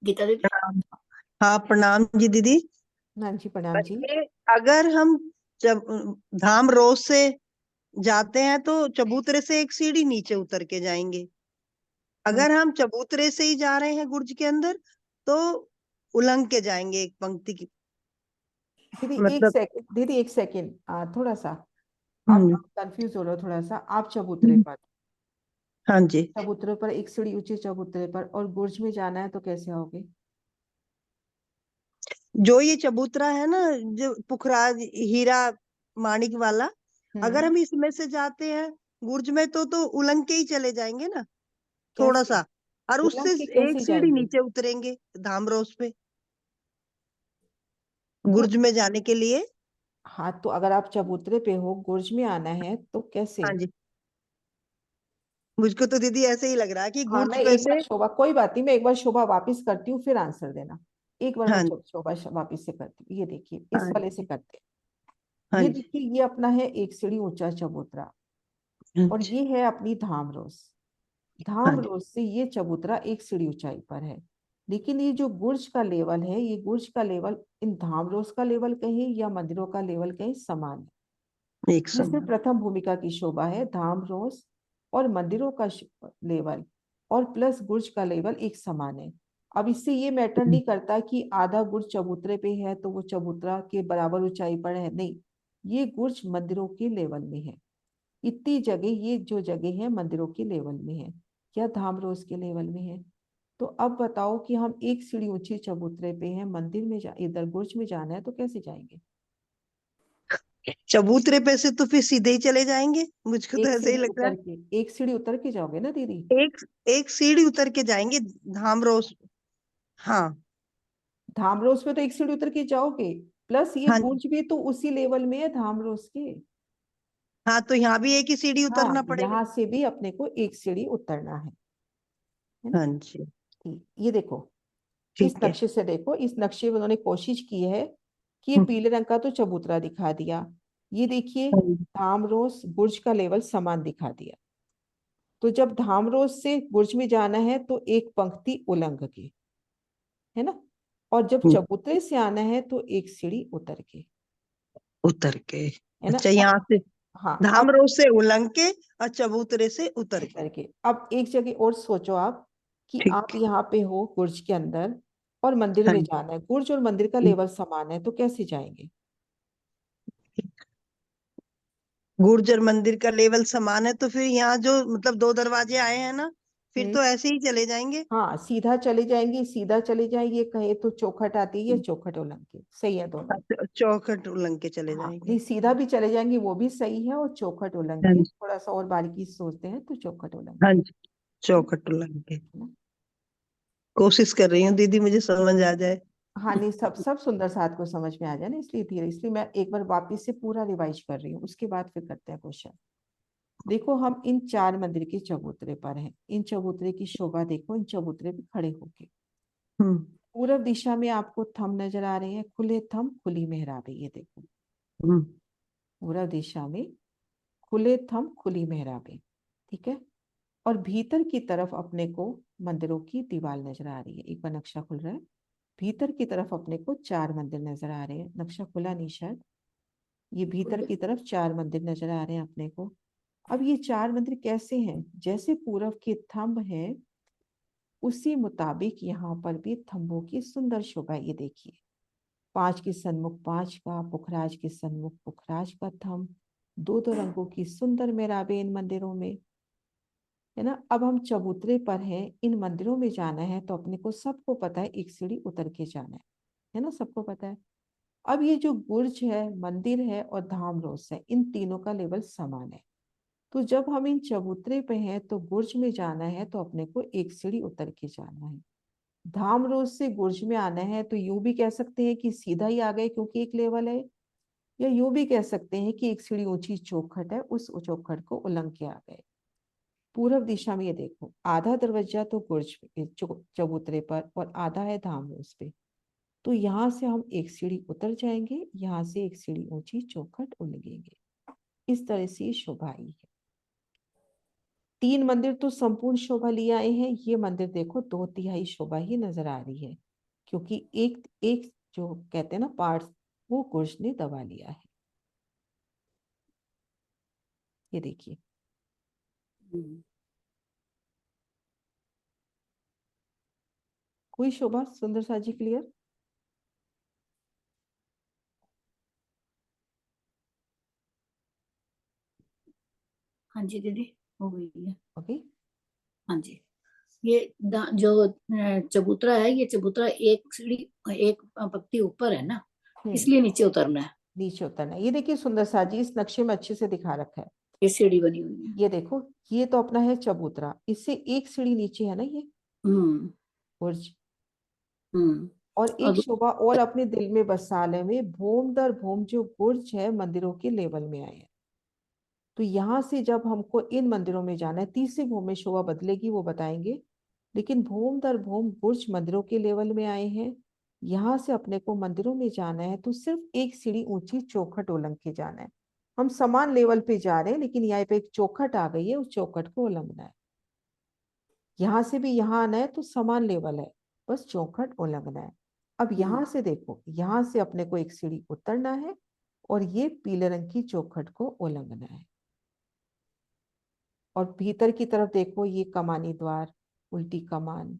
गीता दीदी। हाँ, प्रणाम जी दीदी। हाँ जी, प्रणाम जी। ये अगर हम जब धाम रोज से जाते हैं तो चबूतरे से एक सीढ़ी नीचे उतर के जाएंगे। अगर हम चबूतरे से ही जा रहे हैं गुर्ज के अंदर तो उलंघ के जाएंगे एक पंक्ति की। दीदी एक मतलब सेकंड, दीदी एक सेकंड, थोड़ा सा आप कंफ्यूज हो रहे हो थोड़ा सा। आप चबूतरे पर, हाँ जी, चबूतरे पर एक सीढ़ी ऊंचे चबूतरे पर, और बुर्ज में जाना है तो कैसे आओगे? जो ये चबूतरा है ना, जो पुखराज हीरा माणिक वाला, अगर हम इसमें से जाते हैं गुर्ज में तो उलंघ के ही चले जाएंगे ना थोड़ा कैसे? सा, और उससे उलंघ के एक कैसे सीढ़ी जाएंगे? नीचे उतरेंगे धाम रोज पे तो गुर्ज में जाने के लिए। हाँ, तो अगर आप चबूतरे पे हो, गुर्ज में आना है तो कैसे? हाँ जी, मुझको तो दीदी ऐसे ही लग रहा है कि हाँ, गुर्ज मैं पे एक बार से। शोभा, कोई बात नहीं, मैं एक बार शोभा वापस करती हूँ, फिर आंसर देना। एक बार मैं हाँ शोभा वापस से करती हूँ। ये देखिए, इस हाँ वाले से करते हैं। हाँ ये जी, देखिए, ये अपना है एक सीढ़ी ऊंचा चबूतरा, हाँ और जी, ये है अपनी धाम रोज। हाँ धाम जी, रोज से ये चबूतरा एक सीढ़ी ऊंचाई पर है, लेकिन ये जो गुर्ज का लेवल है, ये गुर्ज का लेवल इन धाम रोज का लेवल कहें या मंदिरों का लेवल कहें, समान है। एक जिसमें समय। प्रथम भूमिका की शोभा है, धाम रोज और मंदिरों का लेवल और प्लस गुर्ज का लेवल एक समान है। अब इससे ये मैटर नहीं करता कि आधा गुर्ज चबूतरे पे है तो वो चबूतरा के बराबर ऊंचाई पर है, नहीं, ये गुर्ज मंदिरों के लेवल में है। इतनी जगह, ये जो जगह है मंदिरों के लेवल में है या धाम रोज के लेवल में है। तो अब बताओ कि हम एक सीढ़ी ऊंची चबूतरे पे हैं, मंदिर में इधर गुर्ज में जाना है तो कैसे जाएंगे? चबूतरे पे से तो फिर सीधे ही चले जाएंगे, मुझको तो एक ऐसे ही सीढ़ी लग रहा उतर के, एक सीढ़ी उतर के जाओगे ना दीदी? है। एक सीढ़ी उतर के जाएंगे धाम रोज। हाँ धाम रोज पे तो एक सीढ़ी उतर के जाओगे, प्लस ये हाँ जी, गुंज भी तो उसी लेवल में है धाम रोज के। हाँ तो यहाँ भी एक ही सीढ़ी उतरना हाँ, पड़ेगा। यहाँ से भी अपने को एक सीढ़ी उतरना है ना? हाँ जी, ये देखो, इस ठीक है। नक्शे से देखो, इस नक्शे में उन्होंने कोशिश की है कि ये हम्म, पीले रंग का तो चबूतरा दिखा दिया, ये देखिए हाँ जी, धाम रोज बुर्ज का लेवल समान दिखा दिया। तो जब धाम रोज से बुर्ज में जाना है तो एक पंक्ति उलंघ के, है ना? और जब हम्म, चबूतरे से आना है तो एक सीढ़ी उतर के, उतर के। है ना? अच्छा, यहाँ से हाँ, धाम अब रोड से उलंघ के और चबूतरे से उतर के। उतर के, अब एक जगह और सोचो आप कि ठीक आप है। यहाँ पे हो गुर्ज के अंदर और मंदिर हाँ में जी, जाना है, गुर्ज और मंदिर का लेवल समान है तो कैसे जाएंगे? गुर्जर मंदिर का लेवल समान है तो फिर यहाँ जो मतलब दो दरवाजे आए हैं ना, फिर हम्म, तो ऐसे ही चले जाएंगे। हाँ, सीधा चले जाएंगे, सीधा चले जाएंगे, कहे तो चौखट आती है या चौखट उलंघ के, सही है दोनों। चौखट उलंघ के चले हाँ, जाएंगे। नहीं, सीधा भी चले जाएंगे वो भी सही है, और चौखट उलंघ हाँ के जी, थोड़ा सा और बारीकी से सोचते हैं तो चौखट उलंघ हाँ के, जी, चौखट उलंघ के। है ना? कोशिश कर रही हूँ दीदी मुझे समझ आ जाए। हाँ, नहीं, सब सब सुंदर साथ को समझ में आ जाए ना, इसलिए धीरे, इसलिए मैं एक बार वापिस से पूरा रिवाइज कर रही हूँ, उसके बाद फिर करते हैं क्वेश्चन। देखो, हम इन 4 मंदिर के चबूतरे पर हैं, इन चबूतरे की शोभा देखो, इन चबूतरे पे खड़े होके, हम्म, पूर्व दिशा में आपको थंब नजर आ रहे हैं, खुले थंब खुली मेहराबें, ये देखो पूर्व दिशा में खुले थंब खुली मेहराबें, ठीक है। और भीतर की तरफ अपने को मंदिरों की दीवार नजर आ रही है। एक बार नक्शा खुल रहा है, भीतर की तरफ अपने को 4 मंदिर नजर आ रहे हैं। नक्शा खुला नहीं शायद, ये भीतर की तरफ 4 मंदिर नजर आ रहे हैं अपने को। अब ये 4 मंदिर कैसे हैं, जैसे पूर्व के थंब है उसी मुताबिक यहाँ पर भी थंबों की सुंदर शोभा, ये देखिए 5 के सन्मुख 5 का, पुखराज के सन्मुख पुखराज का थंब, 2 रंगों की सुंदर मेहराबें इन मंदिरों में, है ना। अब हम चबूतरे पर हैं, इन मंदिरों में जाना है तो अपने को सबको पता है एक सीढ़ी उतर के जाना है ना, सबको पता है। अब ये जो बुर्ज है, मंदिर है और धाम रोस है, इन तीनों का लेवल समान है। तो जब हम इन चबूतरे पे हैं तो बुर्ज में जाना है तो अपने को एक सीढ़ी उतर के जाना है। धाम रोस से बुर्ज में आना है तो यूं भी कह सकते हैं कि सीधा ही आ गए क्योंकि एक लेवल है, या यूं भी कह सकते हैं कि एक सीढ़ी ऊंची चौखट है, उस चौखट को उलंघ के आ गए। पूर्व दिशा में ये देखो, आधा दरवाजा तो बुर्ज चबूतरे पर और आधा है धाम रोस पे। तो यहाँ से हम एक सीढ़ी उतर जाएंगे, यहाँ से एक सीढ़ी ऊंची चौखट उलंघेंगे। इस तरह से शोभा आई है। 3 मंदिर तो संपूर्ण शोभा लिए आए हैं, ये मंदिर देखो 2/3 शोभा ही नजर आ रही है, क्योंकि एक एक जो कहते हैं ना पार्ट, वो गुर्ज ने दबा लिया है। ये देखिए, कोई शोभा सुंदर सा जी क्लियर? हाँ जी दीदी, हो गई है। ओके, हाँ जी, ये जो चबूतरा है, ये चबूतरा एक सीढ़ी, एक पत्ती ऊपर है ना, इसलिए नीचे उतरना है। नीचे उतरना है। ये देखिए सुंदर सा जी, इस नक्शे में अच्छे से दिखा रखा है। ये सीढ़ी बनी हुई है। ये देखो, ये तो अपना है चबूतरा, इससे एक सीढ़ी नीचे है ना ये बुर्ज। और एक और शोभा और अपने दिल में बसा ले, में भूम दर भूम जो बुर्ज है मंदिरों के लेवल में आए हैं। तो यहाँ से जब हमको इन मंदिरों में जाना है, तीसरी भूम में शोभा बदलेगी वो बताएंगे, लेकिन भूम दर भूम बुर्ज मंदिरों के लेवल में आए हैं। यहाँ से अपने को मंदिरों में जाना है तो सिर्फ एक सीढ़ी ऊंची चौखट उलंघ के जाना है। हम समान लेवल पे जा रहे हैं, लेकिन यहाँ पे एक चौखट आ गई है, उस चौखट को उलंघना है। यहाँ से भी यहाँ आना है तो समान लेवल है, बस चौखट उलंघना है। अब यहाँ से देखो, यहाँ से अपने को एक सीढ़ी उतरना है और ये पीले रंग की चौखट को उलंघना है। और भीतर की तरफ देखो, ये कमानी द्वार, उल्टी कमान,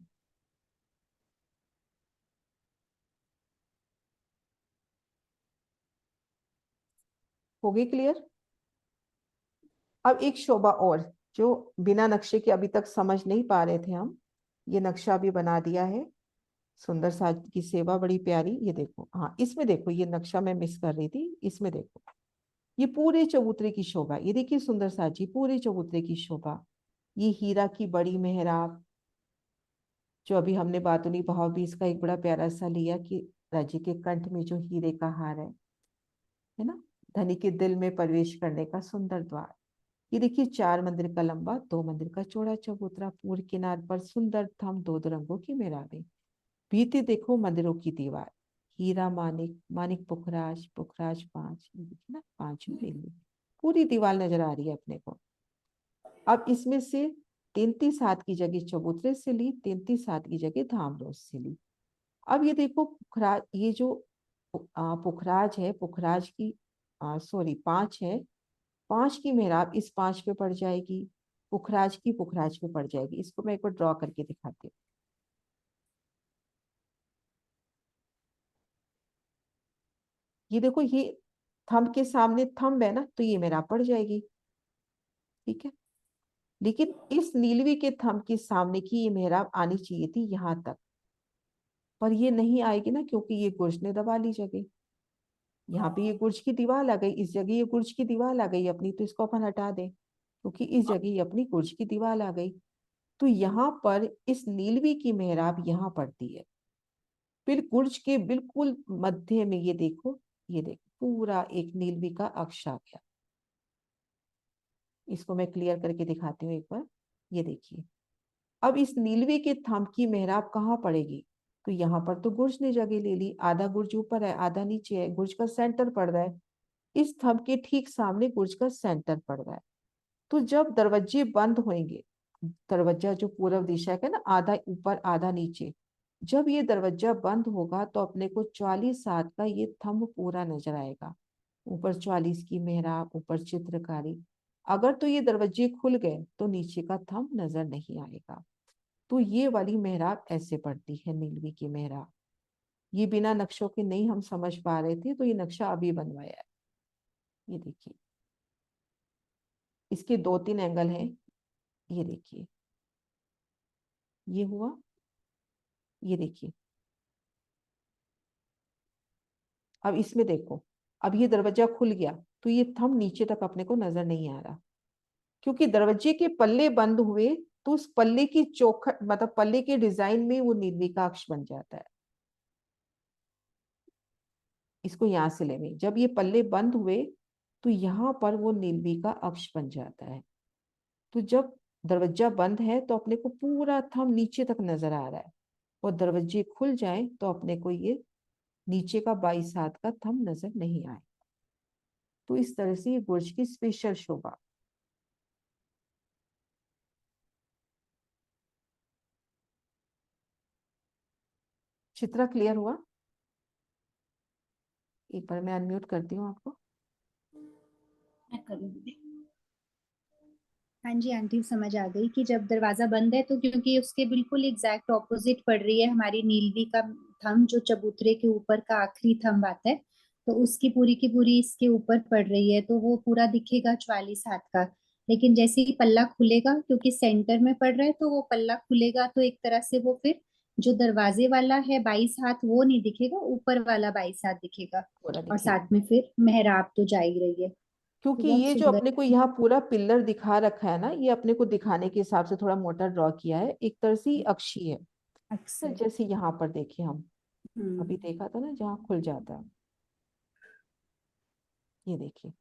हो गई क्लियर? अब एक शोभा और जो बिना नक्शे के अभी तक समझ नहीं पा रहे थे हम, ये नक्शा भी बना दिया है। सुंदर सा की सेवा बड़ी प्यारी, ये देखो, हाँ इसमें देखो, ये नक्शा मैं मिस कर रही थी, इसमें देखो ये पूरे चबूतरे की शोभा, ये देखिए सुंदर सा जी पूरे चबूतरे की शोभा। ये हीरा की बड़ी मेहराब, जो अभी हमने बातुनी भाव भी इसका एक बड़ा प्यारा सा लिया कि राजी के कंठ में जो हीरे का हार है ना, धनी के दिल में प्रवेश करने का सुंदर द्वार। ये देखिए 4 मंदिर का लंबा 2 मंदिर का चौड़ा चबूतरा, पूर्व किनार पर सुंदर थम 2 रंगों की मेहराबें। भीतर देखो मंदिरों की दीवार, हीरा मानिक, मानिक पुखराज, पुखराज 5, ये देखिए ना 5 पूरी दीवार नजर आ रही है अपने को। अब इसमें से 33 हाथ की जगह चबूतरे से ली, 33 हाथ की जगह धामरोस से ली। अब ये देखो पुखराज, ये जो पुखराज है, पुखराज की सॉरी 5 है, 5 की मेहराब इस 5 पे पड़ जाएगी, पुखराज की पुखराज पे पड़ जाएगी। इसको मैं एक बार ड्रॉ करके दिखाती हूँ। ये देखो, ये थंब के सामने थंब है ना, तो ये मेहराब पड़ जाएगी, ठीक है। लेकिन इस नीलवी के थंब के सामने की ये मेहराब आनी चाहिए थी यहाँ तक, पर ये नहीं आएगी ना, क्योंकि ये गुर्ज ने दबा ली जगह। यहाँ पे ये गुर्ज की दीवार आ गई, इस जगह ये गुर्ज की दीवार आ गई अपनी, तो इसको अपन हटा दें, क्योंकि इस जगह ये अपनी गुर्ज की दीवार आ गई। तो यहाँ पर इस नीलवी की मेहराब यहाँ पड़ती है, फिर गुर्ज के बिल्कुल मध्य में ये देखो, ये देखो पूरा एक नीलवी का अक्ष आ गया। इसको मैं क्लियर करके दिखाती हूँ एक बार, ये देखिए। अब इस नीलवी के थंब की मेहराब कहाँ पड़ेगी, तो यहाँ पर तो गुर्ज ने जगह ले ली, आधा गुर्ज ऊपर है आधा नीचे है, गुर्ज का सेंटर पड़ रहा है, इस थंब के ठीक सामने गुर्ज का सेंटर पड़ रहा है। तो जब दरवाजे बंद होंगे, दरवाजा जो पूर्व दिशा का ना, आधा ऊपर आधा नीचे, जब ये दरवाजा बंद होगा तो अपने को 44 हाथ का ये थंब पूरा नजर आएगा। ऊपर 44 की मेहराब, ऊपर चित्रकारी। अगर तो ये दरवाजे खुल गए तो नीचे का थंब नजर नहीं आएगा। तो ये वाली मेहराब ऐसे पड़ती है, नीलवी की मेहराब। ये बिना नक्शों के नहीं हम समझ पा रहे थे, तो ये नक्शा अभी बनवाया है। ये देखिए, इसके 2-3 एंगल हैं। ये देखिए, ये हुआ, ये देखिए। अब इसमें देखो, अब ये दरवाजा खुल गया तो ये थंब नीचे तक अपने को नजर नहीं आ रहा, क्योंकि दरवाजे के पल्ले बंद हुए तो उस पल्ले की चौखट, मतलब पल्ले के डिजाइन में वो नीलवी का अक्ष बन जाता है। इसको यहां से लेंगे, जब ये पल्ले बंद हुए तो यहाँ पर वो नीलवी का अक्ष बन जाता है। तो जब दरवाजा बंद है तो अपने को पूरा थंब नीचे तक नजर आ रहा है, और दरवाजे खुल जाए तो अपने को ये नीचे का 22 हाथ का थंब नजर नहीं आए। तो इस तरह से ये गुर्ज की स्पेशल शोभा। चित्रा क्लियर हुआ? एक बार मैं अनम्यूट करती हूँ आपको। मैं करूंगी। हाँ जी आंटी, समझ आ गई कि जब दरवाजा बंद है तो क्योंकि उसके बिल्कुल एग्जैक्ट ऑपोजिट पड़ रही है हमारी नीलवी का थंब, जो चबूतरे के ऊपर का आखिरी थंब आता है, तो उसकी पूरी की पूरी इसके ऊपर पड़ रही है, तो वो पूरा दिखेगा 44 हाथ का। लेकिन जैसे ही पल्ला खुलेगा, क्योंकि सेंटर में पड़ रहा है, तो वो पल्ला खुलेगा तो एक तरह से वो फिर जो दरवाजे वाला है 22 हाथ वो नहीं दिखेगा, ऊपर वाला 22 हाथ दिखेगा। पूरा और दिखेगा, साथ में फिर मेहराब तो जा ही रही है। तो क्योंकि बहुत ये जो सुंदर। अपने को यहाँ पूरा पिलर दिखा रखा है ना, ये अपने को दिखाने के हिसाब से थोड़ा मोटा ड्रॉ किया है, एक तरह से अक्षी है। तो अक्सर। जैसे यहाँ पर देखिए, हम हम्म। अभी देखा था ना जहाँ खुल जाता है, ये देखिए,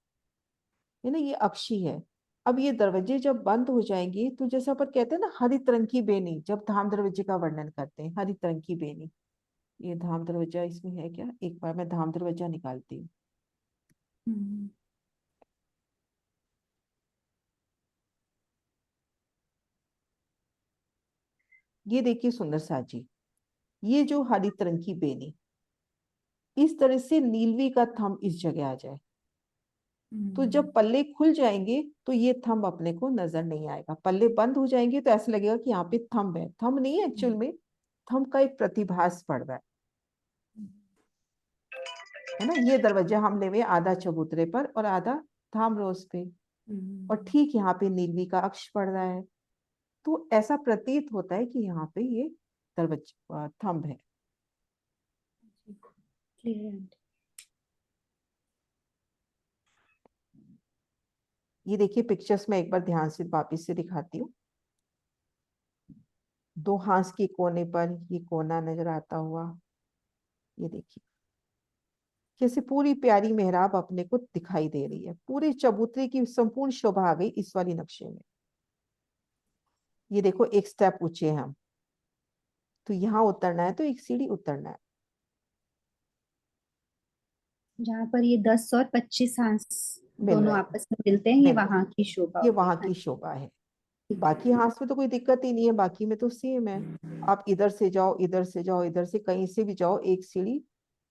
ये ना, ये अक्षी है। अब ये दरवाजे जब बंद हो जाएंगे तो जैसे अपन कहते हैं ना, हरित रंग की बेनी, जब धाम दरवाजे का वर्णन करते हैं, हरित रंग की बेनी। ये धाम दरवाजा इसमें है क्या? एक बार मैं धाम दरवाजा निकालती हूँ। हम्म। ये देखिए सुंदर सा जी, ये जो हरित रंग की बेनी, इस तरह से नीलवी का थंब इस जगह आ जाए, तो जब पल्ले खुल जाएंगे तो ये थंब अपने को नजर नहीं आएगा। पल्ले बंद हो जाएंगे तो ऐसा लगेगा कि यहाँ पे थंब है, थंब नहीं है एक्चुअल में, थंब का एक प्रतिभास पड़ रहा है ना। ये दरवाजा हम ले हुए आधा चबूतरे पर और आधा धाम रोज पे, और ठीक यहाँ पे नीलवी का अक्ष पड़ रहा है, तो ऐसा प्रतीत होता है कि यहाँ पे ये दरवाजा थंब है। ये देखिए पिक्चर्स में एक बार ध्यान से वापिस से दिखाती हूँ। 2 हाथ के कोने पर ये कोना नजर आता हुआ, ये देखिए कैसे पूरी प्यारी मेहराब अपने को दिखाई दे रही है, पूरे चबूतरे की संपूर्ण शोभा आ गई इस वाली नक्शे में। ये देखो एक स्टेप ऊंचे हैं हम, तो यहाँ उतरना है तो एक सीढ़ी उतरना है। जहाँ पर ये 10 और 25 हांस मिल दोनों रहे हैं, आपस में मिलते हैं, ये मिल रहे वहां हैं। की शोभा ये हो गई। वहां हाँ की शोभा है। ठीक बाकी है। हाथ में तो कोई दिक्कत ही नहीं है, बाकी में तो सेम है। आप इधर से जाओ, इधर से जाओ, इधर से कहीं से भी जाओ, एक सीढ़ी,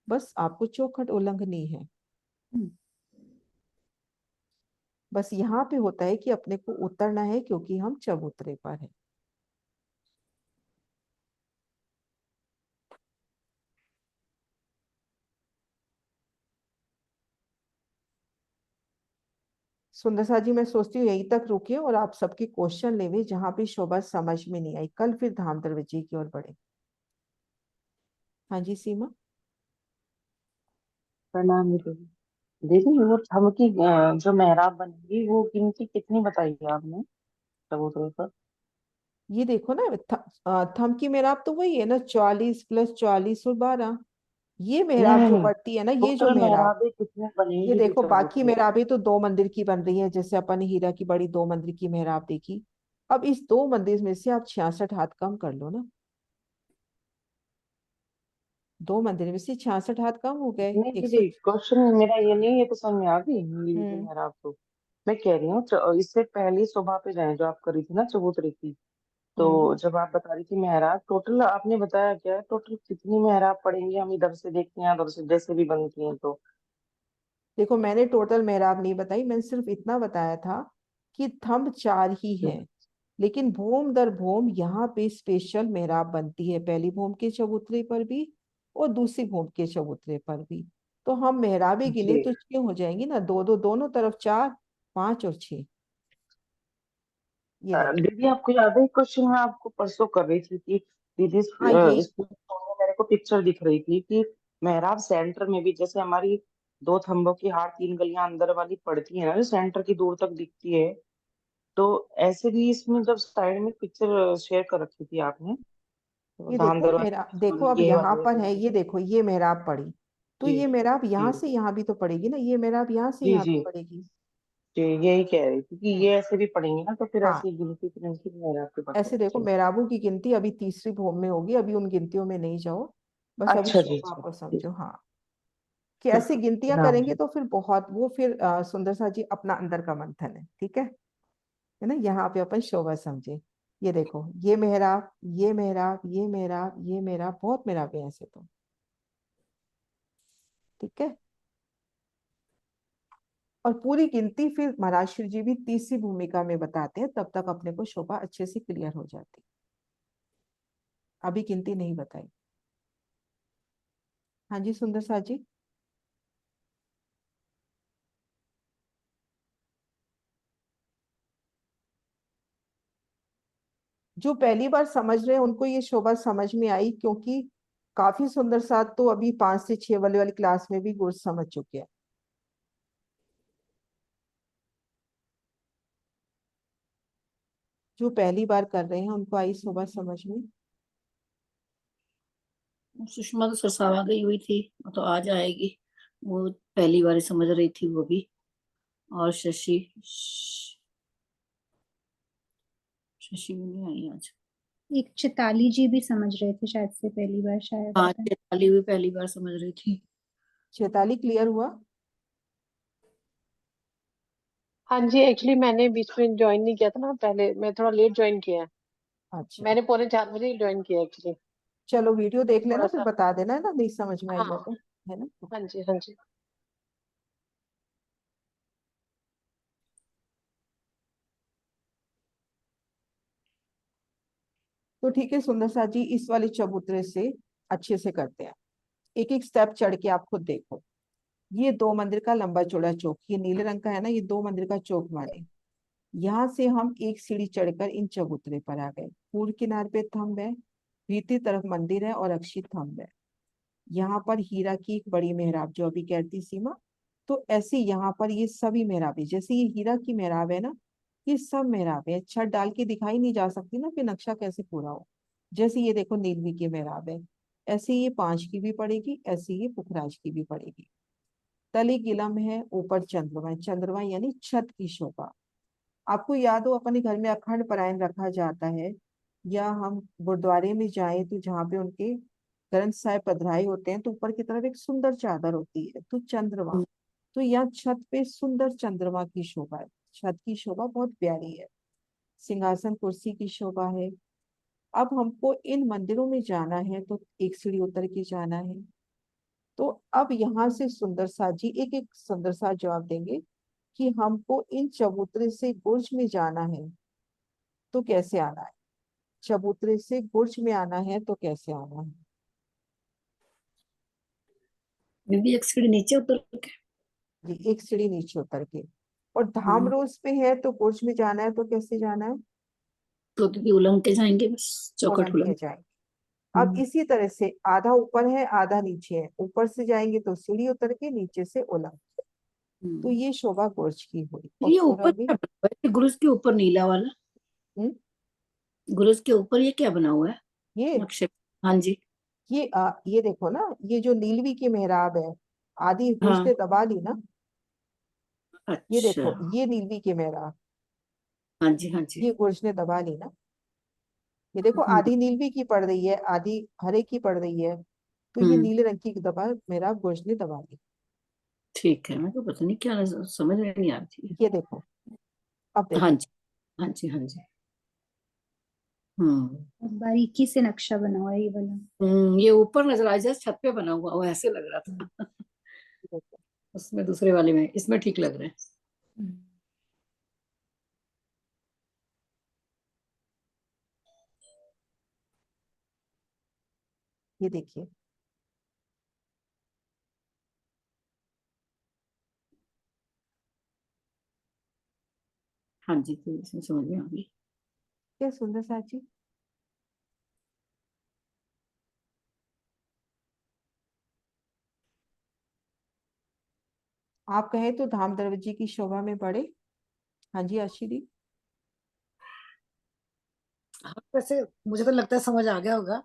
बस आपको चौखट उल्लंघनी है। हम्म। बस यहाँ पे होता है कि अपने को उतरना है क्योंकि हम चबूतरे पर हैं। सुंदर सा जी, मैं सोचती हूँ यहीं तक रुके और आप सबके क्वेश्चन लेवे, जहां भी शोभा समझ में नहीं आई कल फिर धाम दरवाजे की ओर बढ़े। हाँ जी सीमा। प्रणाम दीदी। दीदी वो थम की जो मेहराब बनेगी वो गिनती कितनी बताई है आपने चबूतरे पर? ये देखो ना, थम की मेहराब तो वही है ना, 44 + 44 और 12। ये नहीं मेहराब नहीं जो नहीं, बढ़ती है ना, ये जो टोटल मेहराब, मेहराबें कितनी ये बनेगी देखो बाकी चबूतरे पर? मेहराबें तो 2 मंदिर की बन रही है, जैसे अपन ने हीरा की बड़ी 2 मंदिर की मेहराब देखी। अब इस 2 मंदिर में से आप 66 हाथ कम कर लो ना। 2 मंदिर में से 66 हाथ कम हो गए। नहीं 100। दीदी, क्वेश्चन मेरा ये नहीं, ये तो समझ में आ गई नीलवी की हम्म मेहराब तो। मैं कह रही हूँ इससे पहली शोभा पे जाए जो आप करी थी ना चबूतरे की, हम्म तो जब आप बता रही थी मेहराब, टोटल आपने बताया क्या है, टोटल कितनी मेहराब पड़ेंगी? हम इधर से देखते हैं उधर से जैसे भी बनती हैं तो। देखो, मैंने टोटल मेहराब नहीं बताई, मैंने सिर्फ इतना बताया था कि थंब 4 ही हैं, लेकिन भूम दर भूम यहाँ पे स्पेशल मेहराब बनती है, पहली भूम के चबूतरे पर भी और दूसरी भूम के चबूतरे पर भी। तो हम मेहराबें गिने जी तो 6 हो जाएंगी ना, दो दो दोनों तरफ 4, 5 और 6। ये देखो। दीदी आपको याद है क्वेश्चन मैं आपको परसों कर रही थी कि दीदी हाँ, ये इसमें मेरे को पिक्चर दिख रही थी कि मेहराब सेंटर में भी, जैसे हमारी 2 थंबों की हार 3 गलियां अंदर वाली पड़ती है ना, जो सेंटर की दूर तक दिखती है, तो ऐसे भी इसमें जब साइड में पिक्चर शेयर कर रखी थी आपने, तो ये धाम देखो दरवाजा मेरा, देखो अब यही यहाँ वाली है पर है, तो। ये देखो ये मेहराब पड़ी, तो जी ये मेहराब जी यहाँ से यहाँ भी तो पड़ेगी ना, ये मेहराब यहाँ से जी यहाँ जी भी पड़ेगी। जी, यही कह रही थी कि हम्म, ये ऐसे भी पढ़ेंगे ना, तो फिर हाँ, ऐसी गिनती फिर इनकी मेहराब के पता ऐसे देखो चले। मेहराबों की गिनती अभी तीसरी भूम में होगी, अभी उन गिनतियों में नहीं जाओ, बस अभी अच्छा जी, शोभा अच्छा को ठीक। समझो। हाँ, कि ऐसी गिनतियां नाम करेंगे जी। तो फिर बहुत वो फिर सुंदर सा जी अपना अंदर का मंथन है ना। यहाँ पे अपन शोभा समझे। ये देखो, ये मेहराब, ये मेहराब, ये मेहराब, ये मेहराब, बहुत मेहराब है ऐसे तो। ठीक है। और पूरी गिनती फिर महाराज श्री जी भी तीसरी भूमिका में बताते हैं, तब तक अपने को शोभा अच्छे से क्लियर हो जाती। अभी गिनती नहीं बताई। हाँ जी सुंदर सा जी। जो पहली बार समझ रहे हैं उनको ये शोभा समझ में आई, क्योंकि काफी सुंदर साथ तो अभी 5 से 6 वाले वाली क्लास में भी गुर समझ चुके हैं। जो पहली बार कर रहे हैं उनको आई शोभा समझ में। सुषमा तो सरसावा गई हुई थी, वो तो आज आएगी, वो पहली बार ही समझ रही थी वो भी। और शशि शशि भी नहीं आई आज। एक चिताली जी भी समझ रहे थे शायद से पहली बार, शायद हाँ, पता नहीं। चैताली भी पहली बार समझ रही थी। चैताली क्लियर हुआ? हाँ जी, एक्चुअली मैंने बीच में ज्वाइन नहीं किया था ना, पहले मैं थोड़ा लेट ज्वाइन किया है। अच्छा, मैंने 3:45 ही ज्वाइन किया एक्चुअली। चलो वीडियो देख लेना थोड़ा फिर सा। बता देना, है ना, नहीं समझ में हाँ आएगा तो, है ना। हाँ जी, हाँ जी। तो ठीक है सुंदर सा जी, इस वाले चबूतरे से अच्छे से करते हैं। एक एक स्टेप चढ़ के आप खुद देखो। ये 2 मंदिर का लंबा चौड़ा चौक, ये नीले रंग का है ना, ये 2 मंदिर का चौक माने। यहाँ से हम एक सीढ़ी चढ़कर इन चबूतरे पर आ गए। पूर्व किनारे पे थंब है, भीतरी तरफ मंदिर है और अक्षित थंब है। यहाँ पर हीरा की एक बड़ी मेहराब जो अभी कहती सीमा, तो ऐसे यहाँ पर ये सभी मेहराबें, जैसे ये हीरा की मेहराब है ना, ये सब मेहराबें छत डाल के दिखाई नहीं जा सकती ना, फिर नक्शा कैसे पूरा हो। जैसे ये देखो नीलवी की मेहराब है, ऐसे ये 5 की भी पड़ेगी, ऐसे ये पुखराज की भी पड़ेगी। तले गिलम है, ऊपर चंद्रमा है, चंद्रमा यानी छत की शोभा। आपको याद हो अपने घर में अखंड पारायण रखा जाता है, या हम गुरुद्वारे में जाएं तो जहाँ पे उनके ग्रंथ साहिब पधराए होते हैं, तो ऊपर की तरफ एक सुंदर चादर होती है, तो चंद्रमा। तो यहाँ छत पे सुंदर चंद्रमा की शोभा है। छत की शोभा बहुत प्यारी है। सिंहासन कुर्सी की शोभा है। अब हमको इन मंदिरों में जाना है तो एक सीढ़ी उतर के जाना है। तो अब यहाँ से सुंदर सा जी एक एक सुंदर सा जवाब देंगे कि हमको इन चबूतरे से बुर्ज में जाना है तो कैसे आना है। चबूतरे से बुर्ज में आना है तो कैसे आना है। दीदी एक सीढ़ी नीचे उतर के। जी, एक सीढ़ी नीचे उतर के। और धाम हाँ, रोज पे है तो बुर्ज में जाना है तो कैसे जाना है। तो दीदी उलंग के जाएंगे बस, चौखट उलंग के उलंग। जाएंगे। अब हम्म, इसी तरह से आधा ऊपर है आधा नीचे है, ऊपर से जाएंगे तो सीढ़ी उतर के, नीचे से उलंग। तो हम्म। ये शोभा बुर्ज की हुई। और ये ऊपर पूरब में क्या बना हुआ है? ये गुरुज के ऊपर नीला वाला, हम्म, गुरुज के ऊपर ये क्या बना हुआ है? ये नक्शे। हाँ जी। ये देखो ना, ये जो नीलवी की मेहराब है, आधी बुर्ज हाँ। ने दबा ली ना। ये अच्छा। देखो ये नीलवी की मेहराब, हाँ जी, हाँ जी। ये बुर्ज ने दबा ली ना। ये देखो हम्म, आधी नीलवी की पड़ रही है, आधी हरे की पड़ रही है। तो ये नीले रंग की दबा मेहराब गोश ने दबा दी। ठीक है, मैं तो पता नहीं क्या समझ में नहीं आ रही थी। ये देखो, अब हाँ देखो, जी, हाँ जी, हाँ जी। बारीकी से नक्शा बना हुआ है ये वाला। ये ऊपर नजर आ जाए, छत पे बना हुआ वो ऐसे लग रहा था। देखो। उसमें दूसरे वाले में, इसमें ठीक लग रहा है। ये देखिए, हाँ जी, तो इसमें समझ में आ गई। क्या सुंदर साजी। आप कहे तो धाम दरवाजे की शोभा में बढ़े। हाँ जी आशी दी। हाँ, वैसे मुझे तो लगता है समझ आ गया होगा,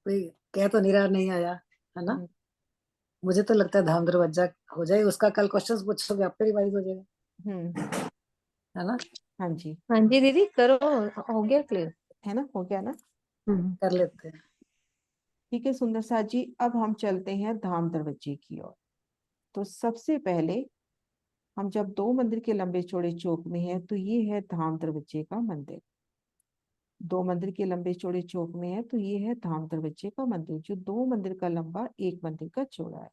कोई कह तो नहीं रहा नहीं आया, है ना। मुझे तो लगता है धाम दरवाजा हो जाए, उसका कल क्वेश्चंस पूछोगे आप पे रिवाइज हो जाएगा, हम्म। है ना। हाँ जी, हाँ जी दीदी करो, हो गया क्लियर। है ना, हो गया ना। कर लेते हैं। ठीक है सुंदर साजी, अब हम चलते हैं धाम दरवाजे की ओर। तो सबसे पहले हम जब दो मंदिर के लंबे चौड़े चौक में हैं तो ये है धाम दरवाजे का मंदिर। दो मंदिर के लंबे चौड़े चौक में है तो ये है धाम दरवाजे का मंदिर, जो दो मंदिर का लंबा एक मंदिर का चौड़ा है।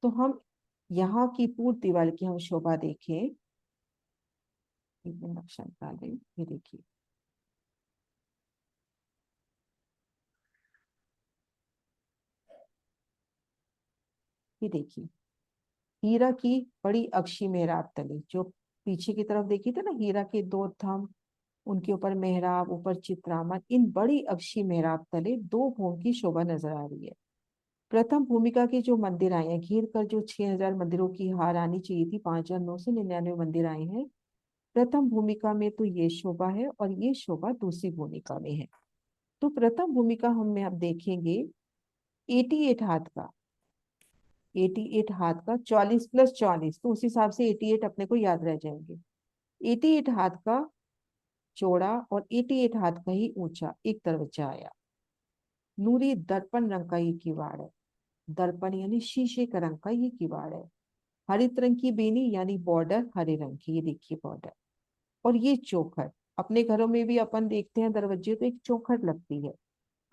तो हम यहाँ की पूर्व दीवार की हम शोभा देखें, एक मिनट नक्शा निकाल रही हूँ, ये देखिए। ये देखिए, हीरा की बड़ी अक्षी मेहराब तले, जो पीछे की तरफ देखी थी ना, हीरा के दो थंब, उनके ऊपर मेहराब, ऊपर चित्रामन, इन बड़ी अक्षी मेहराब तले दो भूमि की शोभा नजर आ रही है। प्रथम भूमिका के जो मंदिर आए हैं घेर कर, जो 6000 मंदिरों की हार आनी चाहिए थी, 5999 मंदिर आए हैं प्रथम भूमिका में, तो ये शोभा है और ये शोभा दूसरी भूमिका में है। तो प्रथम भूमिका हम अब देखेंगे 88 हाथ का, 88 हाथ का, 44 + 44, तो उस हिसाब से 88 अपने को याद रह जाएंगे। 88 हाथ का चौड़ा और 88 हाथ का ही ऊंचा एक दरवाजा आया। नूरी दर्पण रंग का ये किवाड़ है। दर्पण यानी शीशे का रंग का ये किवाड़ है। हरित रंग की बेनी यानी बॉर्डर हरे रंग की, ये देखिए बॉर्डर। और ये चौखट, अपने घरों में भी अपन देखते हैं दरवाजे तो एक चौखट लगती है,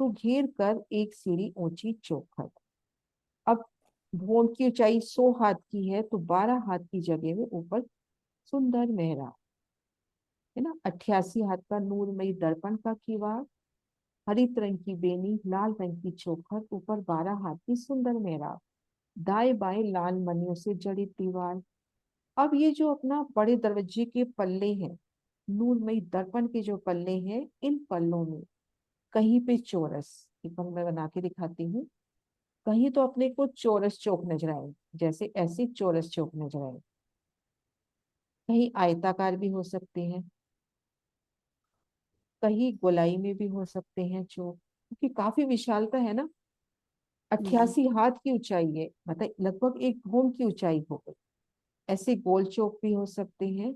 तो घेर कर एक सीढ़ी ऊंची चौखट। अब भवन की ऊंचाई 100 हाथ की है, तो 12 हाथ की जगह में ऊपर सुंदर मेहराब है ना। 88 हाथ का नूरमयी दर्पण का किवाड़, हरित रंग की बेनी, लाल रंग की चौखट, ऊपर 12 हाथ की सुंदर मेहराब, दाएं बाएं लाल मणियों से जड़ी दीवार। अब ये जो अपना बड़े दरवाजे के पल्ले हैं, नूरमयी दर्पण के जो पल्ले हैं, इन पल्लों में कहीं पे चौरस, एक बार मैं बना के दिखाती हूँ, कहीं तो अपने को चौरस चौक नजर आए, जैसे ऐसे चौरस चौक नजर आए, कहीं आयताकार भी हो सकते हैं, कहीं गोलाई में भी हो सकते हैं चौक, क्योंकि काफी विशालता है ना। 88 हाथ की ऊंचाई है, मतलब लगभग एक भूम की ऊंचाई हो गई। ऐसे गोल चौक भी हो सकते हैं,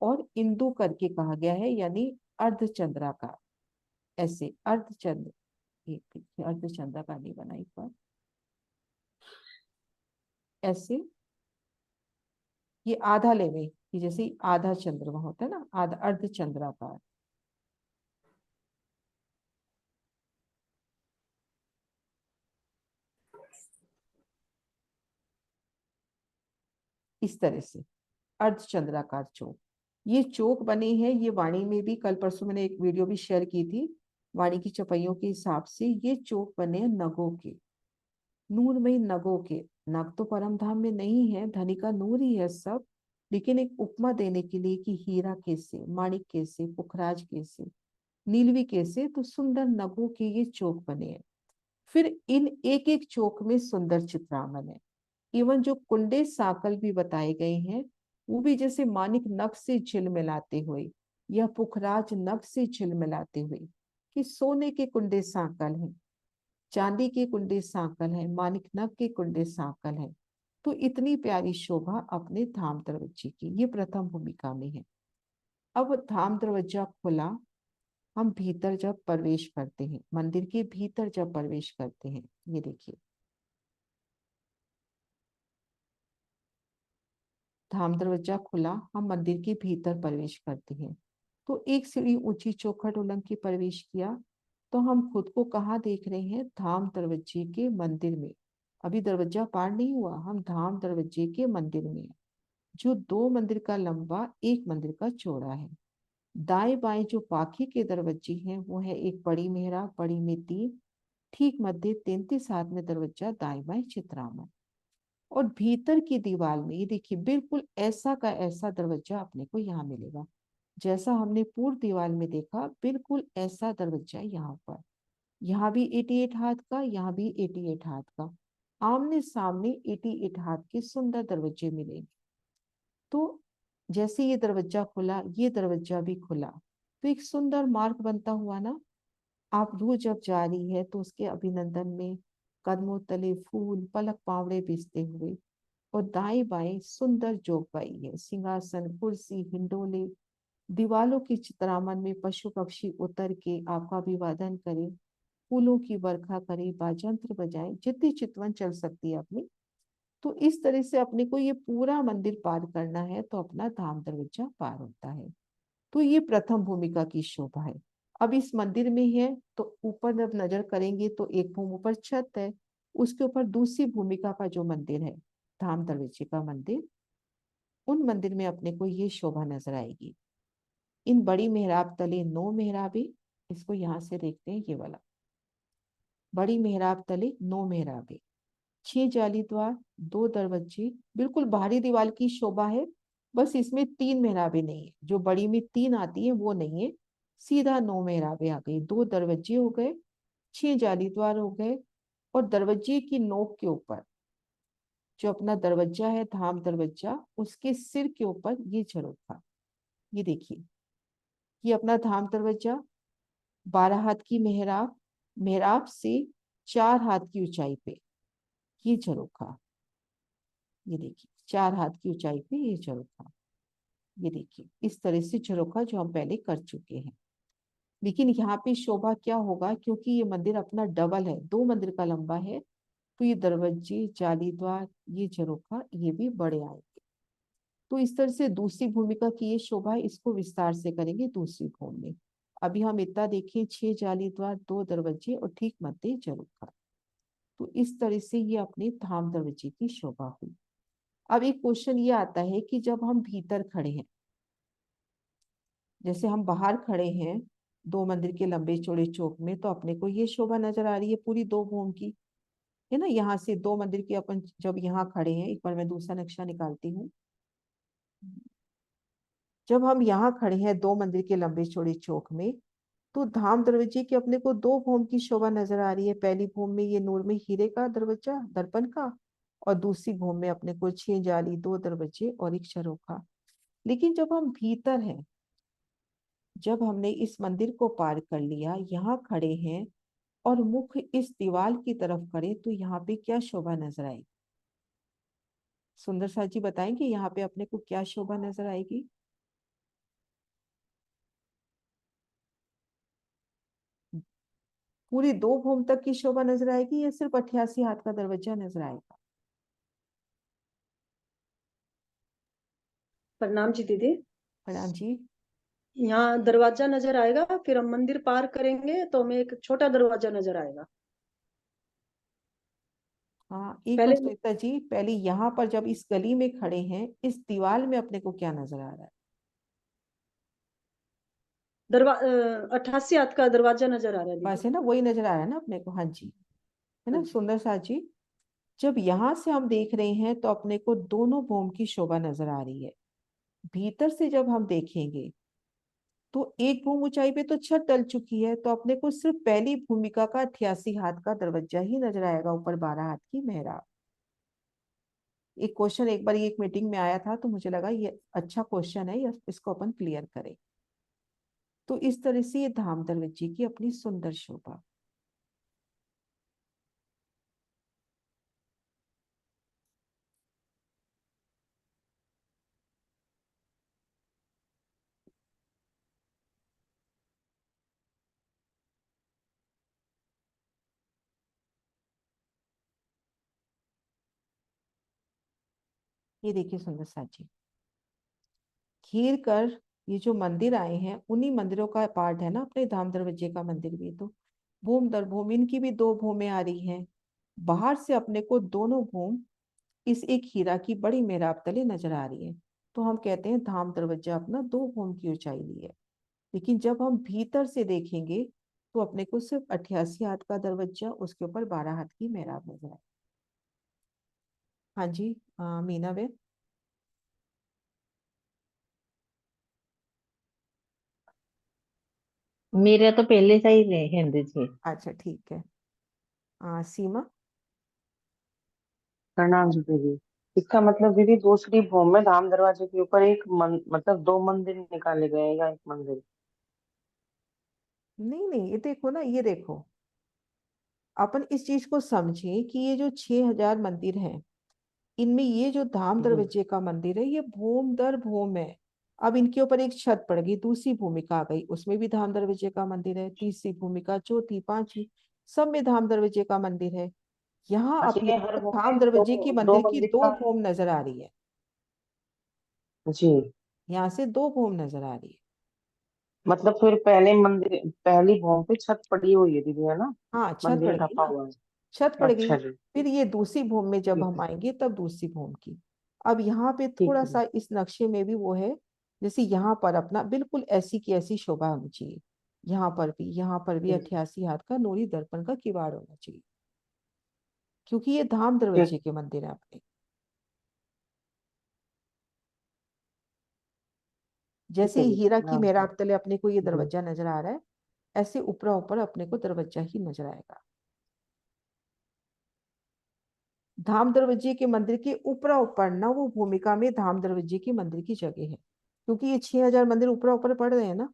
और इंदु करके कहा गया है, यानी अर्धचंद्राकार, ऐसे अर्धचंद्र, एक देखिए अर्धचंद्राकार नहीं बना एक बार, ऐसे ये आधा लेवे कि जैसे आधा चंद्रमा होता है ना, आधा अर्धचंद्राकार। इस तरह से अर्धचंद्राकार चौक, ये चौक बने हैं। ये वाणी में भी कल परसों मैंने एक वीडियो भी शेयर की थी, वाणी की चपाइयों के हिसाब से ये चौक बने हैं नगों के, नूरमयी नगों के। नग तो परम धाम में नहीं है, धनी का नूर ही है सब, लेकिन एक उपमा देने के लिए कि हीरा कैसे, माणिक कैसे, पुखराज कैसे, नीलवी कैसे, तो सुंदर नगों के ये चौक बने हैं। फिर इन एक एक चौक में सुंदर चित्रांगन है। इवन जो कुंडे साकल भी बताए गए हैं, वो भी जैसे मानिक नख से झिलमिलाते हुए, या पुखराज नख से झिलमिलाते हुए, कि सोने के कुंडे साकल हैं, चांदी के कुंडे साकल है, मानिक नख के कुंडे साकल है। तो इतनी प्यारी शोभा अपने धाम दरवाजे की, ये प्रथम भूमिका में है। अब धाम दरवाजा खुला हम भीतर जब प्रवेश करते हैं, मंदिर के भीतर जब प्रवेश करते हैं, ये देखिए धाम दरवाजा खुला, हम मंदिर के भीतर प्रवेश करते हैं। तो एक सीढ़ी ऊंची चौखट उल्लंघ के प्रवेश किया, तो हम खुद को कहाँ देख रहे हैं? धाम दरवाजे के मंदिर में। अभी दरवाजा पार नहीं हुआ, हम धाम दरवाजे के मंदिर में हैं, जो 2 मंदिर का लंबा, 1 मंदिर का चौड़ा है। दाएं बाएं जो बाकी के दरवाजे हैं वो है एक बड़ी मेहराब, बड़ी में 3, ठीक मध्य 33 हाथ में दरवाजा, दाएं बाएं चित्रामन। और भीतर की दीवार में ये देखिए बिल्कुल ऐसा का ऐसा दरवाजा अपने को यहाँ मिलेगा, जैसा हमने पूर्व दीवार में देखा, बिल्कुल ऐसा दरवाजा यहाँ पर। यहाँ भी 88 हाथ का, यहाँ भी 88 हाथ का, आमने सामने 88 हाथ के सुंदर दरवाजे मिलेंगे। तो जैसे ये दरवाजा खुला, ये दरवाजा भी खुला, तो एक सुंदर मार्ग बनता हुआ ना। आप रूह जब जा रही है तो उसके अभिनंदन में कदमों तले फूल, पलक पावड़े बिछते हुए, और दाएं बाएं सुंदर जोगबाई है, सिंहासन, कुर्सी, हिंडोले, दीवालों की चित्रामन में पशु पक्षी उतर के आपका अभिवादन करे, फूलों की बरखा करे, बाजंत्र बजाए, जितनी चितवन चल सकती है अपनी। तो इस तरह से अपने को ये पूरा मंदिर पार करना है तो अपना धाम दरवाजा पार होता है। तो ये प्रथम भूमिका की शोभा है। अब इस मंदिर में है तो ऊपर जब नजर करेंगे तो एक भूमि ऊपर छत है, उसके ऊपर दूसरी भूमिका का जो मंदिर है, धाम दरवाजे का मंदिर, उन मंदिर में अपने को ये शोभा नजर आएगी। इन बड़ी मेहराब तले 9 मेहराबे, इसको यहाँ से देखते हैं, ये वाला बड़ी मेहराब तले 9 मेहराबे, 6 जाली द्वार, 2 दरवाजे, बिल्कुल बाहरी दीवार की शोभा है। बस इसमें 3 मेहराबे नहीं है, जो बड़ी में 3 आती है वो नहीं है, सीधा 9 मेहराबे आ गई। 2 दरवाजे हो गए, 6 जाली द्वार हो गए, और दरवाजे की नोक के ऊपर जो अपना दरवाजा है धाम दरवाजा, उसके सिर के ऊपर ये झरोखा, ये देखिए, ये अपना धाम दरवाजा, 12 हाथ की मेहराब, मेहराब से 4 हाथ की ऊंचाई पे ये झरोखा, ये देखिए 4 हाथ की ऊंचाई पे ये झरोखा, ये देखिए इस तरह से झरोखा जो हम पहले कर चुके हैं। लेकिन यहाँ पे शोभा क्या होगा, क्योंकि ये मंदिर अपना डबल है, 2 मंदिर का लंबा है, तो ये दरवाजे, जाली द्वार, ये झरोखा, ये भी बड़े आएंगे। तो इस तरह से दूसरी भूमिका की ये शोभा है, इसको विस्तार से करेंगे दूसरी भूमि में। अभी हम इतना देखें, 6 जाली द्वार, 2 दरवाजे और ठीक मध्य झरोखा। तो इस तरह से ये अपने धाम दरवाजे की शोभा हुई। अब एक क्वेश्चन ये आता है कि जब हम भीतर खड़े हैं, जैसे हम बाहर खड़े हैं 2 मंदिर के लंबे चौड़े चौक में, तो अपने को ये शोभा नजर आ रही है पूरी 2 भूमि की, है ना। यहाँ से 2 मंदिर की अपन जब यहाँ खड़े हैं, एक बार मैं दूसरा नक्शा निकालती हूँ। जब हम यहाँ खड़े हैं 2 मंदिर के लंबे चौड़े चौक में, तो धाम दरवाजे की अपने को 2 भूमि की शोभा नजर आ रही है। पहली भूमि में ये नूर में हीरे का दरवाजा, दर्पण का, और दूसरी भूमि में अपने को 6 जाली, 2 दरवाजे और एक झरोखा। लेकिन जब हम भीतर हैं, जब हमने इस मंदिर को पार कर लिया, यहाँ खड़े हैं और मुख इस दीवार की तरफ करे, तो यहाँ पे क्या शोभा नजर आएगी? सुंदर सा जी बताएंगे यहाँ पे अपने को क्या शोभा नजर आएगी? पूरी 2 भूमि तक की शोभा नजर आएगी या सिर्फ 88 हाथ का दरवाजा नजर आएगा? प्रणाम जी दीदी। प्रणाम जी। यहाँ दरवाजा नजर आएगा, फिर हम मंदिर पार करेंगे तो हमें एक छोटा दरवाजा नजर आएगा। हाँ, एक पहले बार श्वेता जी, पहले यहाँ पर जब इस गली में खड़े हैं, इस दीवार में अपने को क्या नजर आ रहा है? 88 हाथ का दरवाजा नजर आ रहा है बस दीदी। है ना, वही नजर आ रहा है ना अपने को। हाँ जी, है ना सुंदर सा जी। जब यहाँ से हम देख रहे हैं तो अपने को दोनों भूमि की शोभा नजर आ रही है। भीतर से जब हम देखेंगे तो एक भूमि ऊंचाई पे तो छत डल चुकी है, तो अपने को सिर्फ पहली भूमिका का 88 हाथ का दरवाजा ही नजर आएगा, ऊपर 12 हाथ की मेहराब। एक क्वेश्चन एक बार एक मीटिंग में आया था, तो मुझे लगा ये अच्छा क्वेश्चन है, इसको अपन क्लियर करें। तो इस तरह से ये धाम दरवाजे की अपनी सुंदर शोभा। ये देखिए सुंदर साथ जी, खीर कर ये जो मंदिर आए हैं उन्हीं मंदिरों का पार्ट है ना अपने धाम दरवाजे का मंदिर भी। तो भूम दर भूम इनकी भी दो भूमें आ रही हैं। बाहर से अपने को दोनों भूम इस एक हीरा की बड़ी मेहराब तले नजर आ रही है। तो हम कहते हैं धाम दरवाजा अपना 2 भूम की ऊंचाई ली है। लेकिन जब हम भीतर से देखेंगे तो अपने को सिर्फ 88 हाथ का दरवाजा, उसके ऊपर 12 हाथ की मेहराब नजर आए। हाँ जी, मीना बे। मेरा तो पहले से ही है हिंदी जी। अच्छा ठीक है। सीमा। प्रणाम जी दीदी। इसका मतलब दीदी दूसरी भूमि में धाम दरवाजे के ऊपर मतलब 2 मंदिर निकाले गए हैं या एक मंदिर? नहीं नहीं, ये देखो ना, ये देखो, अपन इस चीज को समझें कि ये जो 6000 मंदिर हैं इनमें ये जो धाम जी दरवाजे का मंदिर है ये भूम दर भूम है। अब इनके ऊपर एक छत पड़ गई, दूसरी भूमिका आ गई, उसमें भी धाम दरवाजे का मंदिर है, तीसरी भूमिका, चौथी, पांचवी, सब में धाम दरवाजे का मंदिर है। यहाँ अच्छा, अपने ये हर को भूमि धाम में दरवाजे की दो मंदिर की मंदिर दो का? भूम नजर आ रही है। जी। यहाँ से 2 भूम नजर आ रही है। मतलब फिर पहली भूमि पे छत पड़ी हुई है दीदी, है ना? हाँ छत पड़ मंदिर गई ढका ना, हुआ है। छत पड़ गई। अच्छा जी। फिर ये दूसरी भूम में जब ठीक हम है। आएंगे तब दूसरी भूम की। अब यहाँ पे ठीक थोड़ा है जी। सा इस नक्शे में भी वो है, जैसे यहाँ पर अपना बिल्कुल ऐसी की ऐसी शोभा होनी चाहिए। यहाँ पर भी ठीक 88 हाथ का नूरी दर्पण का किवाड़ होना चाहिए, क्योंकि ये धाम ठीक दरवाजे के मंदिर है अपने। ठीक जैसे है ही जी। हीरा की हाँ जी। मेहराब तले अपने को ये जी दरवाजा नजर आ रहा है, ऐसे ऊपरा ऊपर अपने को दरवाजा ही नजर आएगा। धाम दरवाजे के मंदिर के ऊपरा ऊपर ना वो भूमिका में धाम दरवाजे की मंदिर की जगह है, क्योंकि ये 6000 मंदिर ऊपरा ऊपर पड़ रहे हैं ना।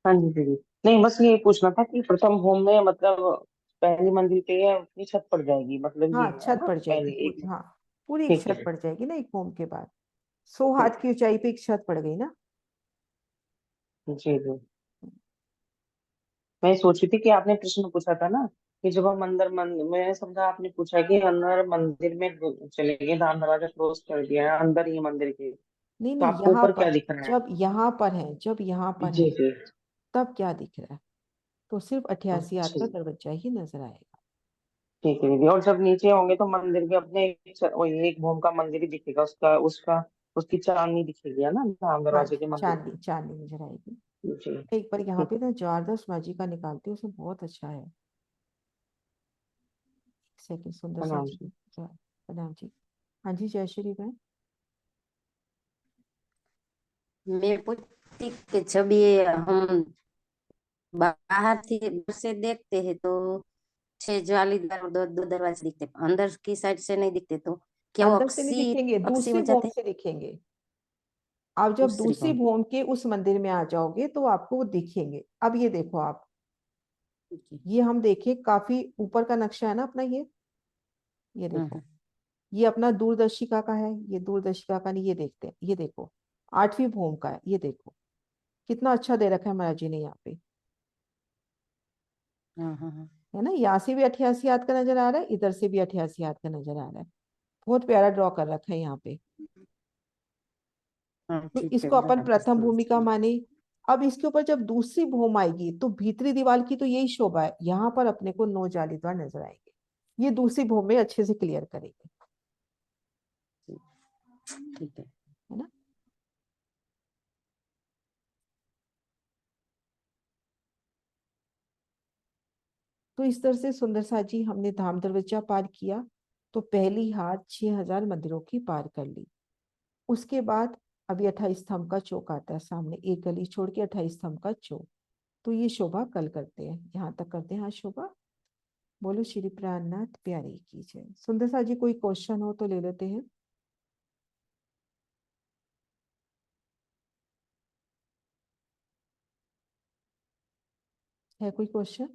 हाँ जी दीदी। नहीं, बस ये पूछना था कि प्रथम भूमि में मतलब पहली मंजिल पे है उसकी छत पड़ जाएगी, मतलब ये हाँ है छत ना, पड़ जाएगी पहले एक? पूरी, हाँ पूरी एक ठीक है छत जी। पड़ जाएगी ना, एक भूम के बाद 100 ठीक। हाथ की ऊंचाई पे एक छत पड़ गई ना। जी जी। मैं सोची थी कि आपने प्रश्न पूछा था ना कि जब हम मैं समझा आपने पूछा कि अंदर मंदिर में चले गए, धाम दरवाजा क्लोज कर दिया है अंदर ही मंदिर के, नहीं तो नहीं, आपको यहाँ ऊपर क्या पर, दिख रहा है? जब यहाँ पर है, जब यहाँ पर जी है जी। तब क्या दिख रहा है? तो सिर्फ 88 हाथ अच्छा। का दरवाजा ही नजर आएगा। ठीक है दीदी। और जब नीचे होंगे तो मंदिर के अपने वही एक भूम का मंदिर ही दिखेगा, उसका उसका उसकी चांदनी दिखेगी, है ना, धाम हाँ दरवाजे के मंदिर चांदनी की? चांदनी नजर आएगी। जी। एक बार यहाँ ठीक। पे ना जारदस माजी का निकालती हूँ, उसमें बहुत अच्छा है। सेकंड सुंदर सा प्रणाम जी। जी। प्रणाम जी। हाँ जी जय श्री बहन। मैं पूछती कि जब ये हम से देखते हैं तो 6 जालीदार और दो दरवाजे दिखते हैं, अंदर की साइड से नहीं दिखते, तो क्या वो अंदर से नहीं अक्सी दिखेंगे, अक्सी दूसरी में भूम जाते हैं? से दिखेंगे। आप जब दूसरी दूसरी भूमि। भूम के उस मंदिर में आ जाओगे तो आपको वो दिखेंगे। अब ये देखो आप, ठीक है। ये हम देखें काफी ऊपर का नक्शा है ना अपना ये देखो, ये अपना दूरदर्शिका का है, ये दूरदर्शिका का नहीं, ये देखते हैं, ये देखो 8वीं भूम का है, ये देखो कितना अच्छा दे रखा है महाराज जी ने यहाँ पे, हाँ हाँ हाँ है ना। यहाँ से भी 88 हाथ का नजर आ रहा है, इधर से भी 88 हाथ का नजर आ रहा है। बहुत प्यारा ड्रॉ कर रखा है यहाँ पे। हाँ, तो ठीक है इसको अपन बराबर प्रथम समझ भूमिका गई। माने। अब इसके ऊपर जब दूसरी भूम आएगी तो भीतरी दीवार की तो यही शोभा है, यहाँ पर अपने को 9 जालीदार नजर आएंगे, ये दूसरी भूम में अच्छे से क्लियर करेंगे, ठीक है। है ना। तो इस तरह से सुंदर सा जी हमने धाम दरवाजा पार किया, तो पहली हाथ 6000 मंदिरों की पार कर ली। उसके बाद अभी 28 स्तंभ का चौक आता है सामने, एक गली छोड़ के 28 स्तंभ का चौक। तो ये शोभा कल करते हैं, यहाँ तक करते हैं। हाँ शोभा, बोलो श्री प्राणनाथ प्यारी की जय। सुंदर सा जी कोई क्वेश्चन हो तो ले लेते हैं। है कोई क्वेश्चन?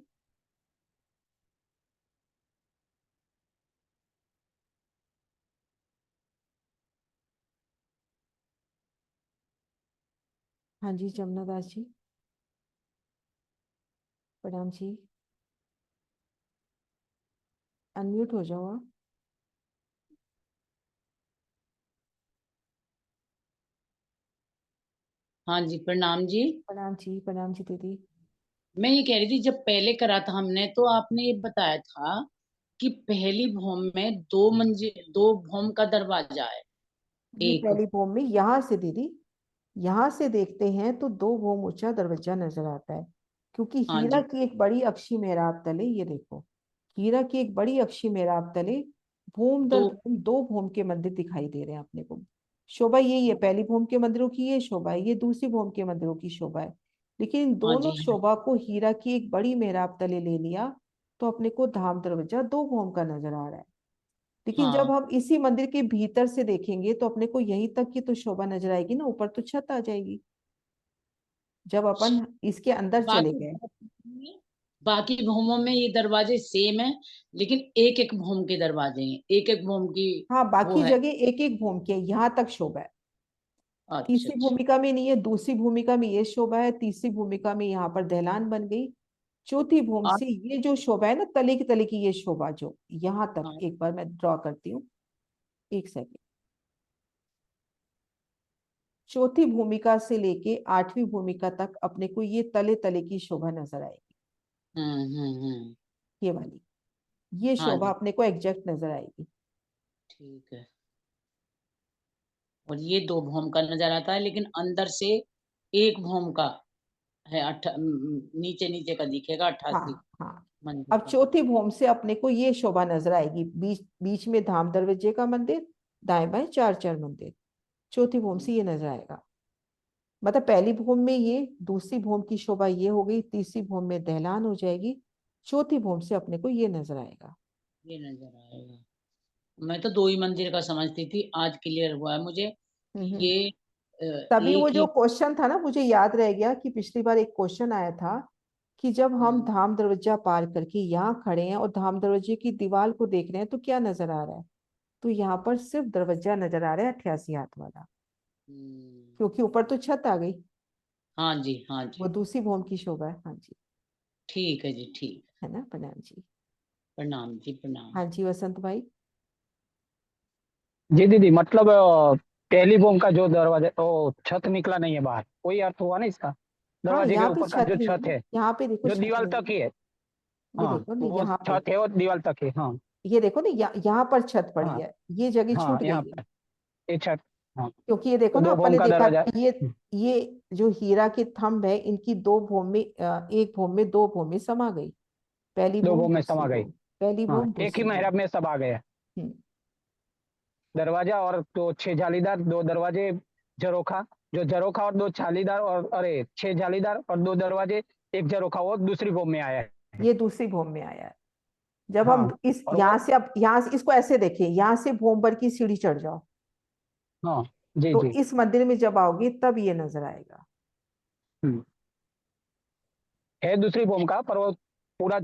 हाँ जी जमुना दास जी, प्रणाम जी, अनम्यूट हो जाओ आप। हाँ जी, प्रणाम जी। प्रणाम जी दीदी। मैं ये कह रही थी, जब पहले करा था हमने तो आपने ये बताया था कि पहली भौम में दो भौम का दरवाजा है। ये एक पहली भूम में यहाँ से दीदी, यहाँ से देखते हैं तो 2 भूम ऊंचा दरवाजा नजर आता है, क्योंकि हाँ हीरा जी। की एक बड़ी अक्षी मेहराब तले, ये देखो, हीरा की एक बड़ी अक्षी मेहराब तले भूम दर तो भूम 2 भूम के मंदिर दिखाई दे रहे हैं अपने को। शोभा यही है, पहली भूम के मंदिरों की ये शोभा है, ये दूसरी भूम के मंदिरों की शोभा है। लेकिन इन हाँ दोनों जी। शोभा को हीरा की एक बड़ी मेहराब तले ले लिया, तो अपने को धाम दरवाजा 2 भूम का नजर आ रहा है। लेकिन जब हाँ हम इसी मंदिर के भीतर से देखेंगे तो अपने को यहीं तक की तो शोभा नजर आएगी ना, ऊपर तो छत आ जाएगी। जब अपन इसके अंदर चले बाकी गए, बाकी भूमों में ये दरवाजे सेम है, लेकिन एक एक भूम के दरवाजे हैं, एक एक भूम की हाँ वो बाकी है। जगह एक एक भूम के, यहाँ तक शोभा है। अच्छा तीसरी अच्छा। भूमिका में नहीं है, दूसरी भूमिका में ये शोभा है, तीसरी भूमिका में यहाँ पर दहलान बन गई, चौथी भूम आप से ये जो शोभा है ना, तले की ये शोभा जो यहाँ तक, हाँ एक बार मैं ड्रॉ करती हूँ, एक सेकेंड। चौथी भूमिका से लेके 8वीं भूमिका तक अपने को ये तले की शोभा नजर आएगी, ये वाली, ये हाँ शोभा जी। अपने को एग्जैक्ट नजर आएगी। ठीक है। और ये दो भौम का नजर आता है, लेकिन अंदर से एक भौम का है। नीचे नीचे का दिखेगा, 88 हाँ हाँ। मंजिल अब का। चौथी भूम से अपने को ये शोभा नजर आएगी, बीच बीच में धाम दरवाजे का मंदिर, दाएं बाएं चार चार मंदिर, चौथी भूम से ये नजर आएगा। मतलब पहली भूम में ये, दूसरी भूम की शोभा ये हो गई, तीसरी भूम में दहलान हो जाएगी, चौथी भूम से अपने को ये नजर आएगा। ये नजर आएगा। मैं तो दो ही मंदिर का समझती थी, आज क्लियर हुआ है मुझे कि हम्म। ये तभी वो एक जो ही। क्वेश्चन था ना, मुझे याद रह गया कि पिछली बार एक क्वेश्चन आया था कि जब हम हम्म, धाम दरवाजा पार करके यहाँ खड़े हैं और धाम दरवाजे की दीवार को देख रहे हैं तो क्या नजर आ रहा है, तो यहाँ पर सिर्फ दरवाजा नजर आ रहा है 88 हाथ वाला, क्योंकि ऊपर तो छत आ गई, हाँ जी हाँ वो जी। दूसरी भूम की शोभा है। हाँ जी, ठीक है जी, ठीक। है ना, प्रणाम जी। प्रणाम जी, प्रणाम। हाँ जी वसंत भाई। जी दीदी, मतलब पहली बूम का जो दरवाजा, तो छत निकला नहीं है बाहर, कोई अर्थ हुआ ना इसका? हाँ दरवाजे के यहाँ पे ऊपर का छत जो नहीं छत है, है, यहाँ पे देखो जो छत दीवार नहीं है, तक ही है। ये हाँ, देखो ना वो यहाँ पे, छत है और दीवार तक है। हाँ ये देखो ना यहाँ पर छत पड़ी हाँ है, ये जगह हाँ, छूट यहाँ गई है, पर ये छत। हाँ, क्योंकि ये देखो तो ना, दो अपन बूम ने का देखा दरवाजा। ये जो हीरा की थंब है, इनकी 2 भूम में, एक भूम में 2 भूम में समा गई, पहली दो भूम बूम में दूसरी समा गई। भूम, पहली हाँ, भूम एक ही दूसरी भूम। मेहराब में सब आ गया। हम्म। दरवाजा और दो 6 जालीदार, 2 दरवाजे, झरोखा, जो झरोखा और 2 जालीदार, और अरे 6 जालीदार और 2 दरवाजे, एक झरोखा, वो दूसरी बूम में आया है। ये दूसरी भूम में आया है। जब हम हाँ, इस और वो। यहाँ से, अब यहाँ से इसको ऐसे देखिए, यहाँ से भूम पर की सीढ़ी चढ़ जाओ, हाँ जी तो जी। इस मंदिर में जब आओगे तब ये नजर आएगा। हम्म, है दूसरी बूम का, पर वो पूरा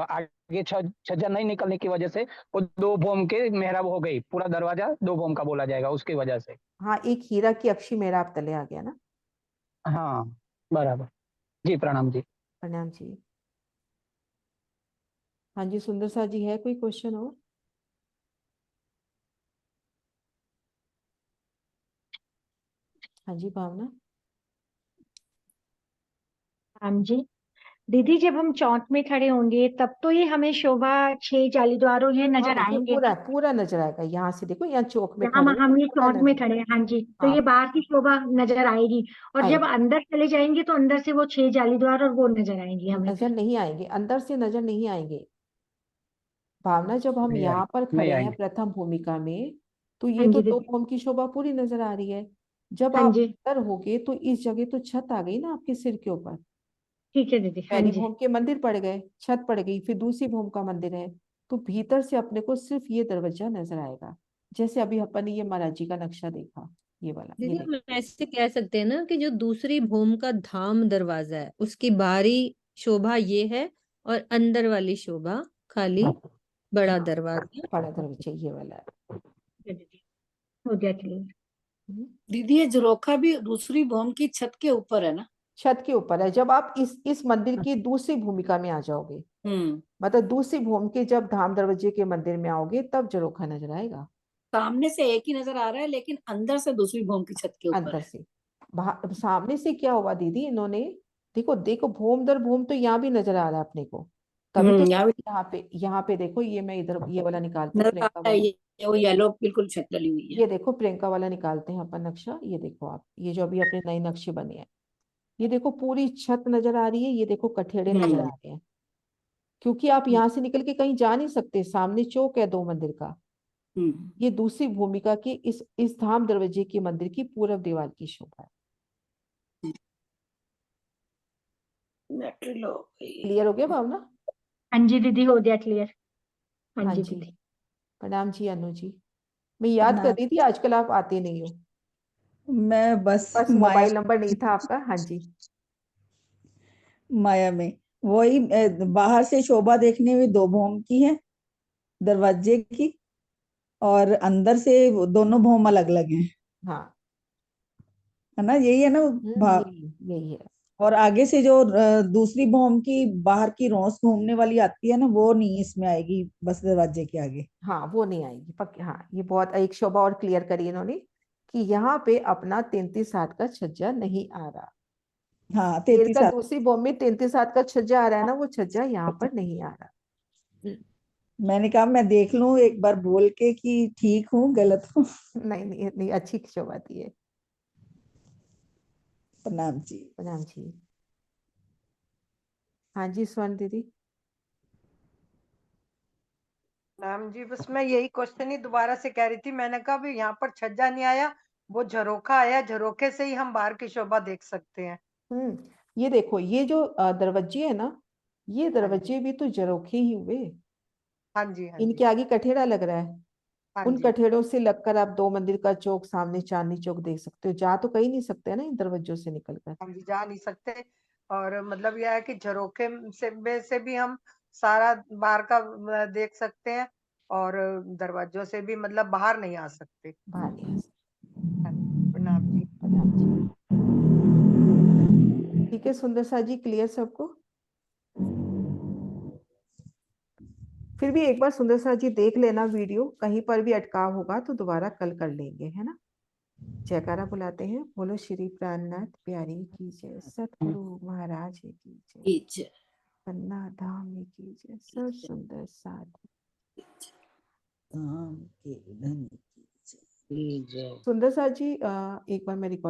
आगे छज्जा नहीं निकलने की वजह से वो 2 बूम के मेहराब हो गई, पूरा दरवाजा 2 बूम का बोला जाएगा उसकी वजह से। हाँ, एक हीरा की अक्षी मेहराब तले आ गया ना। हाँ, बराबर। जी प्रणाम जी। प्रणाम जी। हाँ जी सुंदर सा जी, है कोई क्वेश्चन और? हाँ जी भावना। हाँ जी दीदी, जब हम चौथ में खड़े होंगे तब तो ये हमें शोभा 6 जालीदारों ये हाँ नजर ये आएंगे पूरा ना। पूरा नजर आएगा, यहाँ से देखो, यहाँ चौक में जहाँ खड़े हैं तो हम ये पूरा चौथ में नजर, खड़े हैं, हाँ जी, तो हाँ ये बाहर की शोभा नजर आएगी। और जब आएगी। अंदर चले जाएंगे तो अंदर से वो 6 जालीदार और वो नजर आएंगी हमें नजर फिर। नहीं आएंगे, अंदर से नजर नहीं आएंगे भावना। जब हम नहीं यहाँ आएंगे, पर नहीं खड़े हैं आएंगे। प्रथम भूमिका में, तो ये हाँ तो जी 2 दीदी। भूम की शोभा पूरी नजर आ रही है। जब हाँ आप जी। अंदर होगे तो इस जगह तो छत आ गई ना आपके सिर के ऊपर, ठीक है दीदी। हाँ पहली जी। भूम के मंदिर पड़ गए, छत पड़ गई, फिर दूसरी भूम का मंदिर है, तो भीतर से अपने को सिर्फ ये दरवाजा नजर आएगा, जैसे अभी अपन ने ये महाराज जी का नक्शा देखा, ये वाला, ये दीदी देखो। हम ऐसे कह सकते हैं ना कि जो दूसरी भूम का धाम दरवाजा है उसकी बाहरी शोभा ये है, और अंदर वाली शोभा खाली बड़ा हाँ दरवाजा। बड़ा दरवाजा ये वाला है। ठीक है दीदी, हो गया क्लियर। दीदी ये झरोखा भी दूसरी भवन की छत के ऊपर है ना? छत के ऊपर है, जब आप इस मंदिर की दूसरी भूमिका में आ जाओगे, मतलब दूसरी भूम के जब धाम दरवाजे के मंदिर में आओगे तब झरोखा नजर आएगा, सामने से एक ही नजर आ रहा है, लेकिन अंदर से दूसरी भवन की छत के ऊपर अंदर है। से। सामने से क्या हुआ दीदी, इन्होंने देखो देखो भूम दर भूम तो यहाँ भी नजर आ रहा है अपने को, तभी तो यहाँ भी यहाँ पे देखो, ये मैं इधर ये वाला निकालती हूँ, नजर प्रियंका आता है, वाला। ये वो येलो बिल्कुल छत डली हुई है। ये देखो प्रियंका वाला निकालते हैं अपन नक्शा, ये देखो आप, ये जो अभी अपने नए नक्शे बने हैं, ये देखो पूरी छत नजर आ रही है, ये देखो कठेड़े नजर आ रहे हैं, क्योंकि आप यहाँ से निकल के कहीं जा नहीं सकते, सामने चौक है 2 मंदिर का। ये दूसरी भूमिका की इस धाम दरवाजे की मंदिर की पूर्व दीवार की शोभा है। क्लियर हो गया भावना? हाँ जी दीदी, हो गया क्लियर। हाँ हाँ जी जी, दीदी। प्रणाम जी अनु जी, मैं याद कर रही थी आजकल आप आते नहीं हो, मैं बस बस माया मोबाइल नंबर नहीं था आपका। हाँ जी, माया में वही बाहर से शोभा देखने में 2 भौम की है दरवाजे की, और अंदर से दोनों भौम अलग अलग हैं, हाँ है ना, यही है ना यही है। और आगे से जो दूसरी भौम की बाहर की रोस घूमने वाली आती है ना, वो नहीं इसमें आएगी, बस दरवाजे के आगे। हाँ वो नहीं आएगी पक्की। हाँ ये बहुत एक शोभा और क्लियर करी इन्होंने कि यहाँ पे अपना 33/7 का छज्जा नहीं आ रहा। हाँ तेल 33 का दूसरी बॉम्ब में 33/7 का छज्जा आ रहा है ना, वो छज्जा यहाँ पर नहीं आ रहा। मैंने कहा मैं देख लूं एक बार बोल के कि ठीक हूँ गलत हूँ। नहीं नहीं नहीं, अच्छी शोभा थी है। प्रणाम जी। प्रणाम जी। हाँ जी स्वर्ण दीदी। मैम जी बस मैं यही क्वेश्चन ही दोबारा से कह रही थी, मैंने कहा भी यहाँ पर छज्जा नहीं आया, वो झरोखा आया, झरोखे से ही हम बाहर की शोभा देख सकते हैं। ये देखो, ये जो दरवाजे है ना, ये दरवाजे भी तो झरोखे ही हुए। हाँ जी हाँ इनके जी आगे कठेड़ा लग रहा है, हाँ उन जी कठेड़ों से लगकर आप 2 मंदिर का चौक, सामने चांदनी चौक देख सकते हो। जा तो कहीं नहीं सकते ना इन दरवाजों से निकलकर। हाँ जी, जा नहीं सकते। और मतलब यह है कि झरोखे से भी हम सारा बाहर का देख सकते हैं, और दरवाजों से भी मतलब बाहर नहीं आ सकते। बाहर नहीं आ सकते। हाँ जी, प्रणाम जी। प्रणाम जी। ठीक है सुंदर सा जी, क्लियर सबको? फिर भी एक बार सुंदर सा जी देख लेना वीडियो, कहीं पर भी अटकाव होगा तो दोबारा कल कर लेंगे, है ना। जयकारा बुलाते हैं। बोलो श्री प्राणनाथ प्यारी की जय, सतगुरु महाराज की जय, पन्ना धाम की जय, सब सुंदर साधु धाम के धन की जय। सुंदर सा जी एक बार मैं रिकॉर्ड